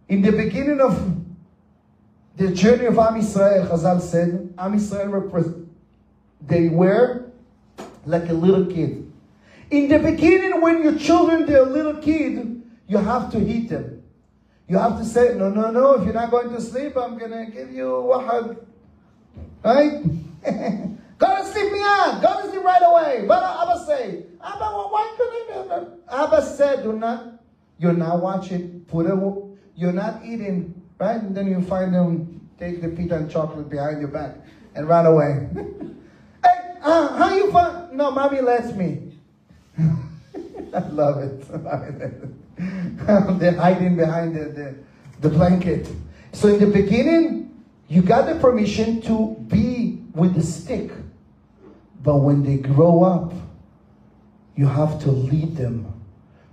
In the beginning of the journey of Am Yisrael, Chazal said, Am Yisrael they were like a little kid. In the beginning, when your children, they're a little kid, you have to hit them. You have to say, no, if you're not going to sleep, I'm going to give you wahad. Right? Go to sleep, Mian. Go to sleep right away. What Abba say? Abba, why couldn't you? Abba said, you're not watching, you're not eating, right? And then you find them take the pita and chocolate behind your back and run away. Hey, how you find? No, mommy lets me. I love it. They're hiding behind the blanket. So in the beginning, you got the permission to be with the stick. But when they grow up, you have to lead them,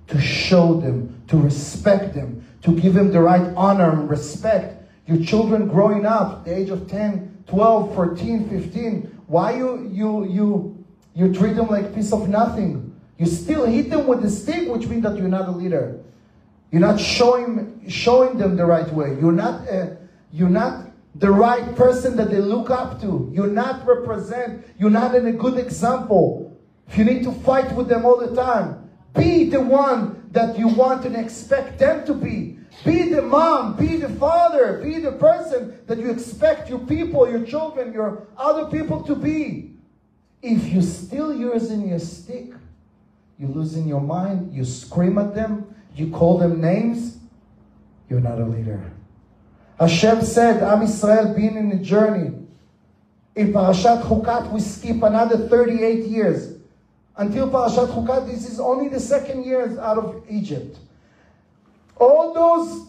to show them, to respect them, to give them the right honor and respect. Your children growing up, the age of 10, 12, 14, 15, why you treat them like a piece of nothing? You still hit them with the stick, which means that you're not a leader. You're not showing them the right way. You're not the right person that they look up to. You're not a good example. If you need to fight with them all the time, be the one that you want and expect them to be. Be the mom, be the father, be the person that you expect your people, your children, your other people to be. If you're still using your stick, you're losing your mind, you scream at them, you call them names, you're not a leader. Hashem said, Am Yisrael being in a journey. In Parashat Chukat, we skip another 38 years. Until Parashat Chukat, this is only the second year out of Egypt. All those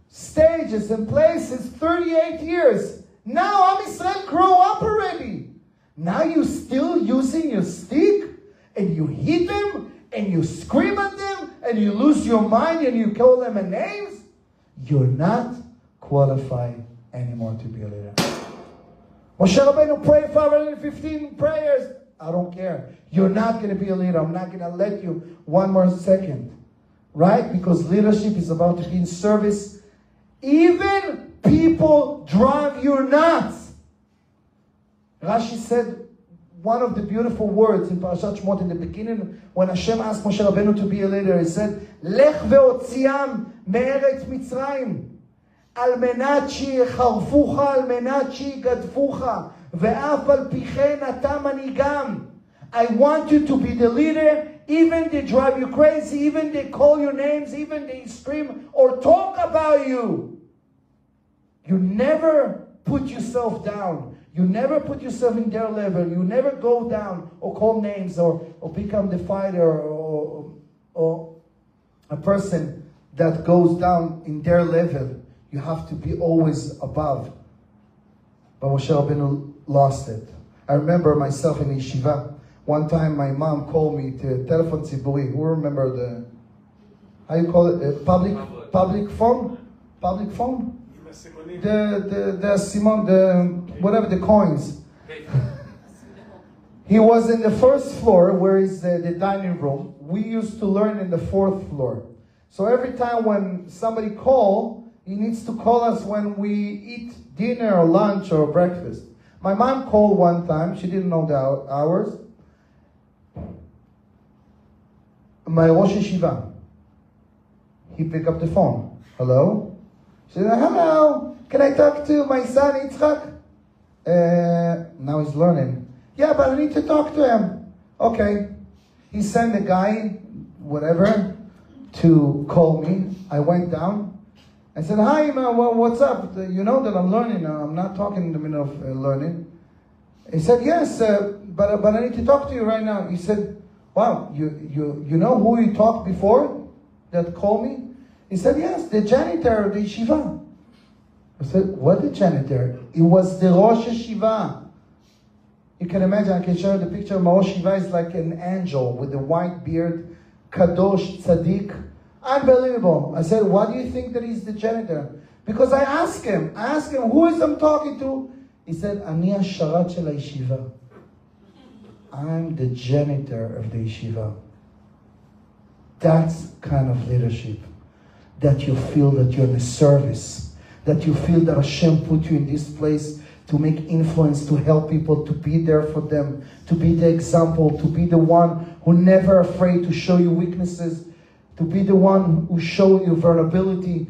stages and places, 38 years. Now Am Yisrael grow up already. Now you're still using your stick, and you hit them, and you scream at them, and you lose your mind, and you call them names. You're not qualified anymore to be a leader. Moshe Rabbeinu prayed 515 prayers. I don't care. You're not going to be a leader. I'm not going to let you one more second. Right? Because leadership is about to be in service. Even people drive you nuts. Rashi said one of the beautiful words in Parashat Shemot in the beginning when Hashem asked Moshe Rabbeinu to be a leader. He said, Lech ve'otziam me'eretz Mitzrayim al menat שיחרפוך al menat שיגדפוך ואף על פי כן אתה מנהיגם. I want you to be the leader. Even they drive you crazy, even they call your names, even they scream or talk about you. You never put yourself down. You never put yourself in their level. You never go down or call names or become the fighter or a person that goes down in their level. You have to be always above. But Moshe Rabbeinu lost it. I remember myself in yeshiva. One time my mom called me to telephone tziburi. Who remember the, how you call it, public phone? Public phone? The Simon, whatever, the coins. He was in the first floor where is the dining room. We used to learn in the fourth floor. So every time when somebody calls, he needs to call us when we eat dinner or lunch or breakfast. My mom called one time. She didn't know the hours. my Rosh Yeshiva. He picked up the phone. Hello? He said, hello, can I talk to my son Yitzchak? Now he's learning. Yeah, but I need to talk to him. Okay. He sent a guy, whatever, to call me. I went down. I said, hi, man, what's up? You know that I'm learning now. I'm not talking in the middle of learning. He said, yes, but I need to talk to you right now. He said, wow, you know who you talked before that called me? He said, yes, the janitor of the yeshiva. I said, what the janitor? It was the Rosh Yeshiva. You can imagine, I can show you the picture of my Rosh Yeshiva. Is like an angel with a white beard, kadosh, tzaddik. Unbelievable. I said, why do you think that he's the janitor? Because I asked him, who is I'm talking to? He said, Ani hasharat shel yeshiva. I'm the janitor of the yeshiva. That's kind of leadership. That you feel that you're in the service. That you feel that Hashem put you in this place to make influence, to help people, to be there for them, to be the example, to be the one who never afraid to show you weaknesses, to be the one who show you vulnerability,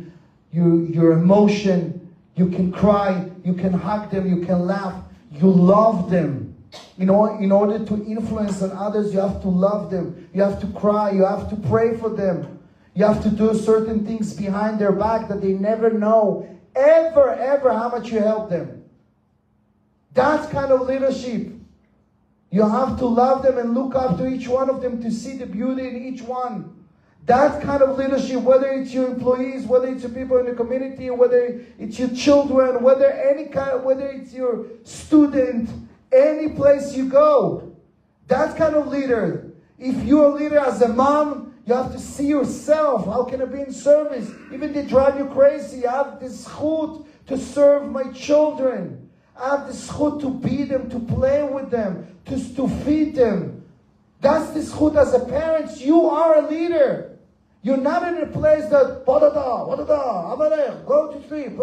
your emotion. You can cry, you can hug them, you can laugh, you love them. You know, in order to influence on others, you have to love them. You have to cry, you have to pray for them. You have to do certain things behind their back that they never know, ever how much you help them. That's kind of leadership. You have to love them and look after each one of them to see the beauty in each one. That kind of leadership, whether it's your employees, whether it's your people in the community, whether it's your children, whether it's your student, any place you go, that kind of leader. If you're a leader as a mom, you have to see yourself. How can I be in service? Even they drive you crazy. I have this zchut to serve my children. I have this zchut to be them, to play with them, to feed them. That's the zchut as a parent. You are a leader. You're not in a place that go to sleep,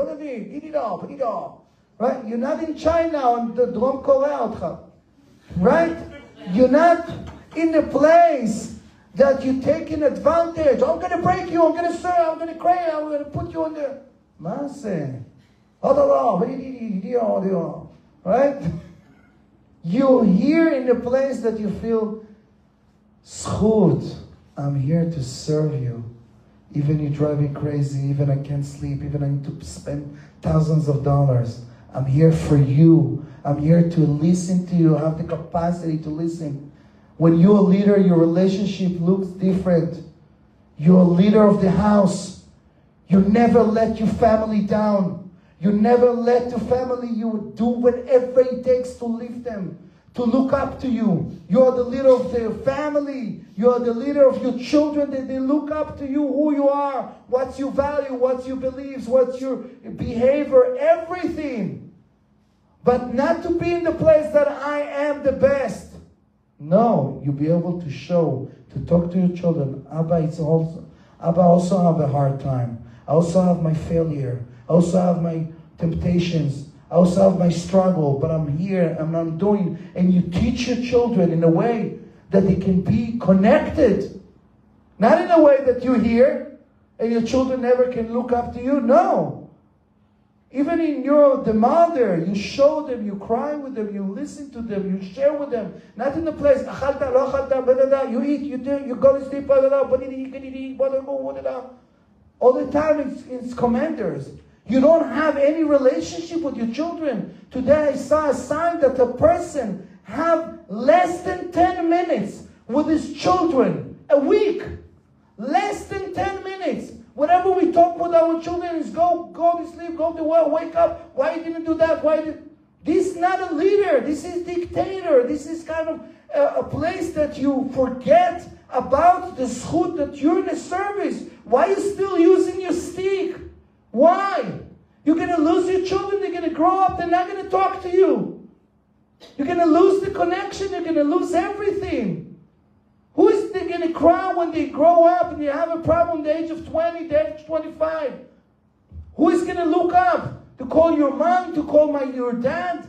right? You're not in China and the Drom Korea, right? You're not in a place that you're taking advantage. I'm going to break you. I'm going to serve. I'm going to cry. I'm going to put you on the right? You're here in a place that you feel zchut. I'm here to serve you. Even you're driving crazy, even I can't sleep, even I need to spend thousands of dollars. I'm here for you. I'm here to listen to you, have the capacity to listen. When you're a leader, your relationship looks different. You're a leader of the house. You never let your family down. You never let your family, you do whatever it takes to lift them, to look up to you. You're the leader of their family. You're the leader of your children. That they look up to you, who you are, what's your value, what's your beliefs, what's your behavior, everything. But not to be in the place that I am the best. No, you'll be able to show, to talk to your children. Abba also have a hard time. I also have my failure. I also have my temptations. I also have my struggle, but I'm here and I'm doing. And you teach your children in a way that they can be connected. Not in a way that you're here and your children never can look up to you. No. Even in the mother, you show them, you cry with them, you listen to them, you share with them. Not in the place, you eat, you do, you go to sleep, all the time it's commanders. You don't have any relationship with your children. Today I saw a sign that a person have less than 10 minutes with his children a week. Less than 10 minutes. Whatever we talk with our children is go to sleep, go to work, wake up. Why you didn't do that? This is not a leader. This is dictator. This is kind of a place that you forget about the zchut that you're in a service. Why are you still using your stick? Why? You're going to lose your children. They're going to grow up. They're not going to talk to you. You're going to lose the connection. You're going to lose everything. Who is they going to cry when they grow up and you have a problem at the age of 20, the age of 25? Who is going to look up to call your mom, to call your dad?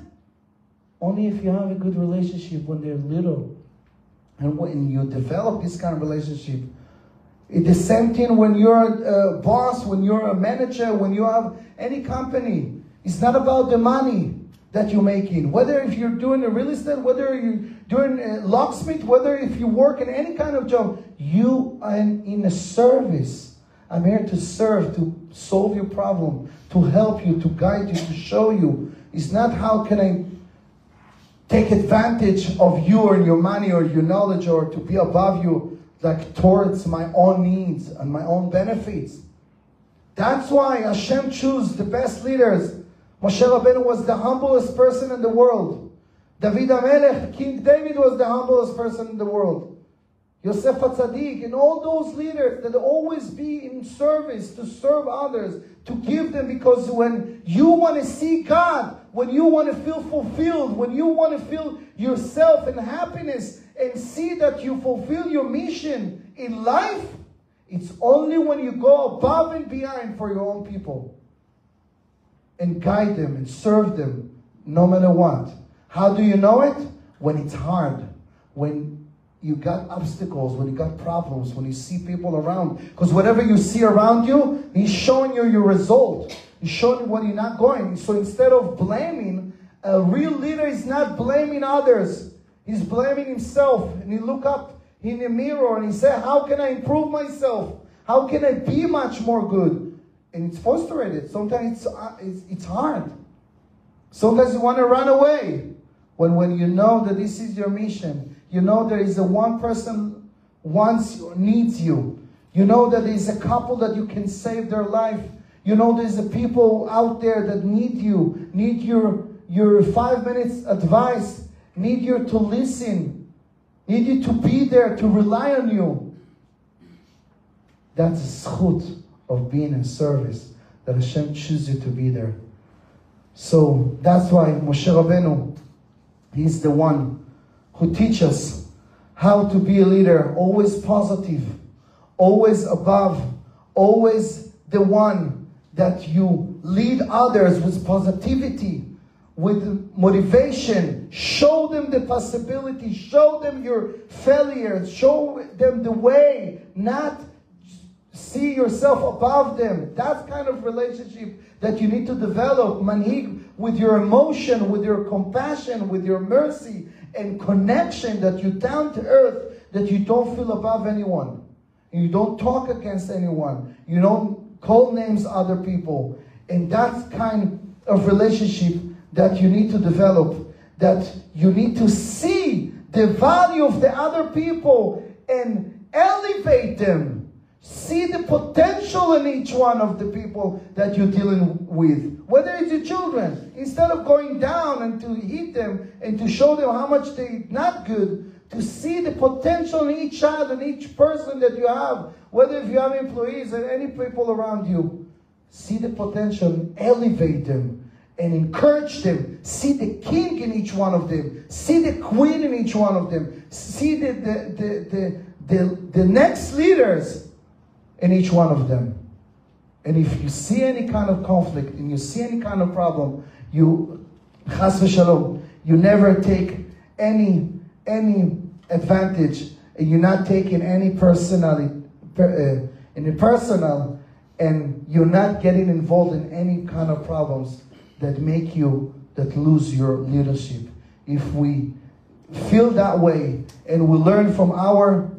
Only if you have a good relationship when they're little. And when you develop this kind of relationship It's the same thing when you're a boss, when you're a manager, when you have any company. It's not about the money that you're making. Whether if you're doing a real estate, whether you're doing a locksmith, whether if you work in any kind of job, you are in a service. I'm here to serve, to solve your problem, to help you, to guide you, to show you. It's not how can I take advantage of you and your money or your knowledge or to be above you, like towards my own needs and my own benefits. That's why Hashem chose the best leaders. Moshe Rabbeinu was the humblest person in the world. David HaMelech, King David was the humblest person in the world. Yosef HaTzadik, and all those leaders that always be in service, to serve others, to give them, because when you want to see God, when you want to feel fulfilled, when you want to feel yourself in happiness and see that you fulfill your mission in life, it's only when you go above and beyond for your own people and guide them and serve them no matter what. How do you know it? When it's hard, when you got obstacles, when you got problems, when you see people around. Because whatever you see around you, He's showing you your result. He's showing you when you're not going. So instead of blaming, a real leader is not blaming others. He's blaming himself. And he look up in the mirror and he say, how can I improve myself? How can I be much more good? And it's frustrated. Sometimes it's hard. Sometimes you want to run away. When you know that this is your mission, you know there is a one person needs you. You know that there is a couple that you can save their life. You know there's a people out there that need you, need your 5 minutes advice, need you to listen, need you to be there, to rely on you. That's the zchut of being in service, that Hashem chooses you to be there. So that's why Moshe Rabbeinu, he's the one who teaches us how to be a leader, always positive, always above, always the one that you lead others with positivity, with motivation. Show them the possibility, show them your failures, show them the way, not see yourself above them. That's kind of relationship that you need to develop, manhig, with your emotion, with your compassion, with your mercy and connection, that you're down to earth, that you don't feel above anyone. And you don't talk against anyone. You don't call names other people. And that's kind of relationship that you need to develop, that you need to see the value of the other people and elevate them. See the potential in each one of the people that you're dealing with. Whether it's your children, instead of going down and to hit them and to show them how much they're not good, to see the potential in each child and each person that you have, whether if you have employees and any people around you. See the potential, elevate them and encourage them. See the king in each one of them. See the queen in each one of them. See the next leaders in each one of them. And if you see any kind of conflict and you see any kind of problem, you, chas v'shalom, you never take any advantage, and you're not taking any personal, and you're not getting involved in any kind of problems that make you, that lose your leadership. If we feel that way and we learn from our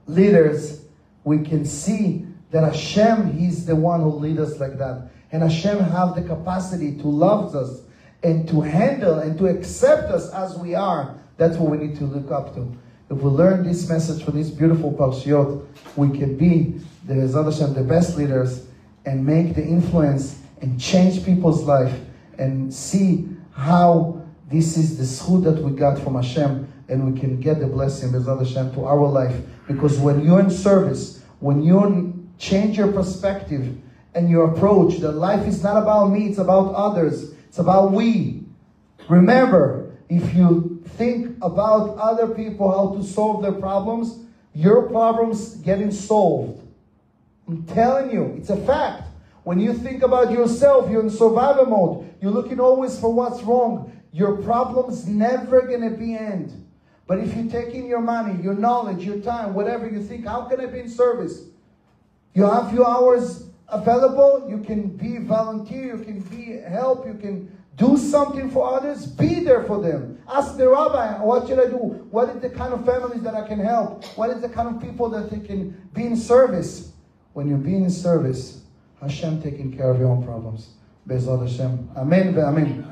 leaders, we can see that Hashem, He's the one who leads us like that. And Hashem have the capacity to love us and to handle and to accept us as we are. That's what we need to look up to. If we learn this message from this beautiful Parshiot, we can be the best leaders and make the influence and change people's life and see how this is the zchut that we got from Hashem, and we can get the blessing B'ezrat Hashem to our life. Because when you're in service, when you change your perspective and your approach, that life is not about me, it's about others, it's about we. Remember, if you think about other people, how to solve their problems, your problems getting solved. I'm telling you, it's a fact. When you think about yourself, you're in survival mode, you're looking always for what's wrong, your problem's never going to be end. But if you take in your money, your knowledge, your time, whatever you think, how can I be in service? You have a few hours available, you can be volunteer, you can be help, you can do something for others, be there for them. Ask the rabbi, what should I do? What is the kind of families that I can help? What is the kind of people that they can be in service? When you be in service, Hashem taking care of your own problems. Bezrat Hashem. Amen ve amen.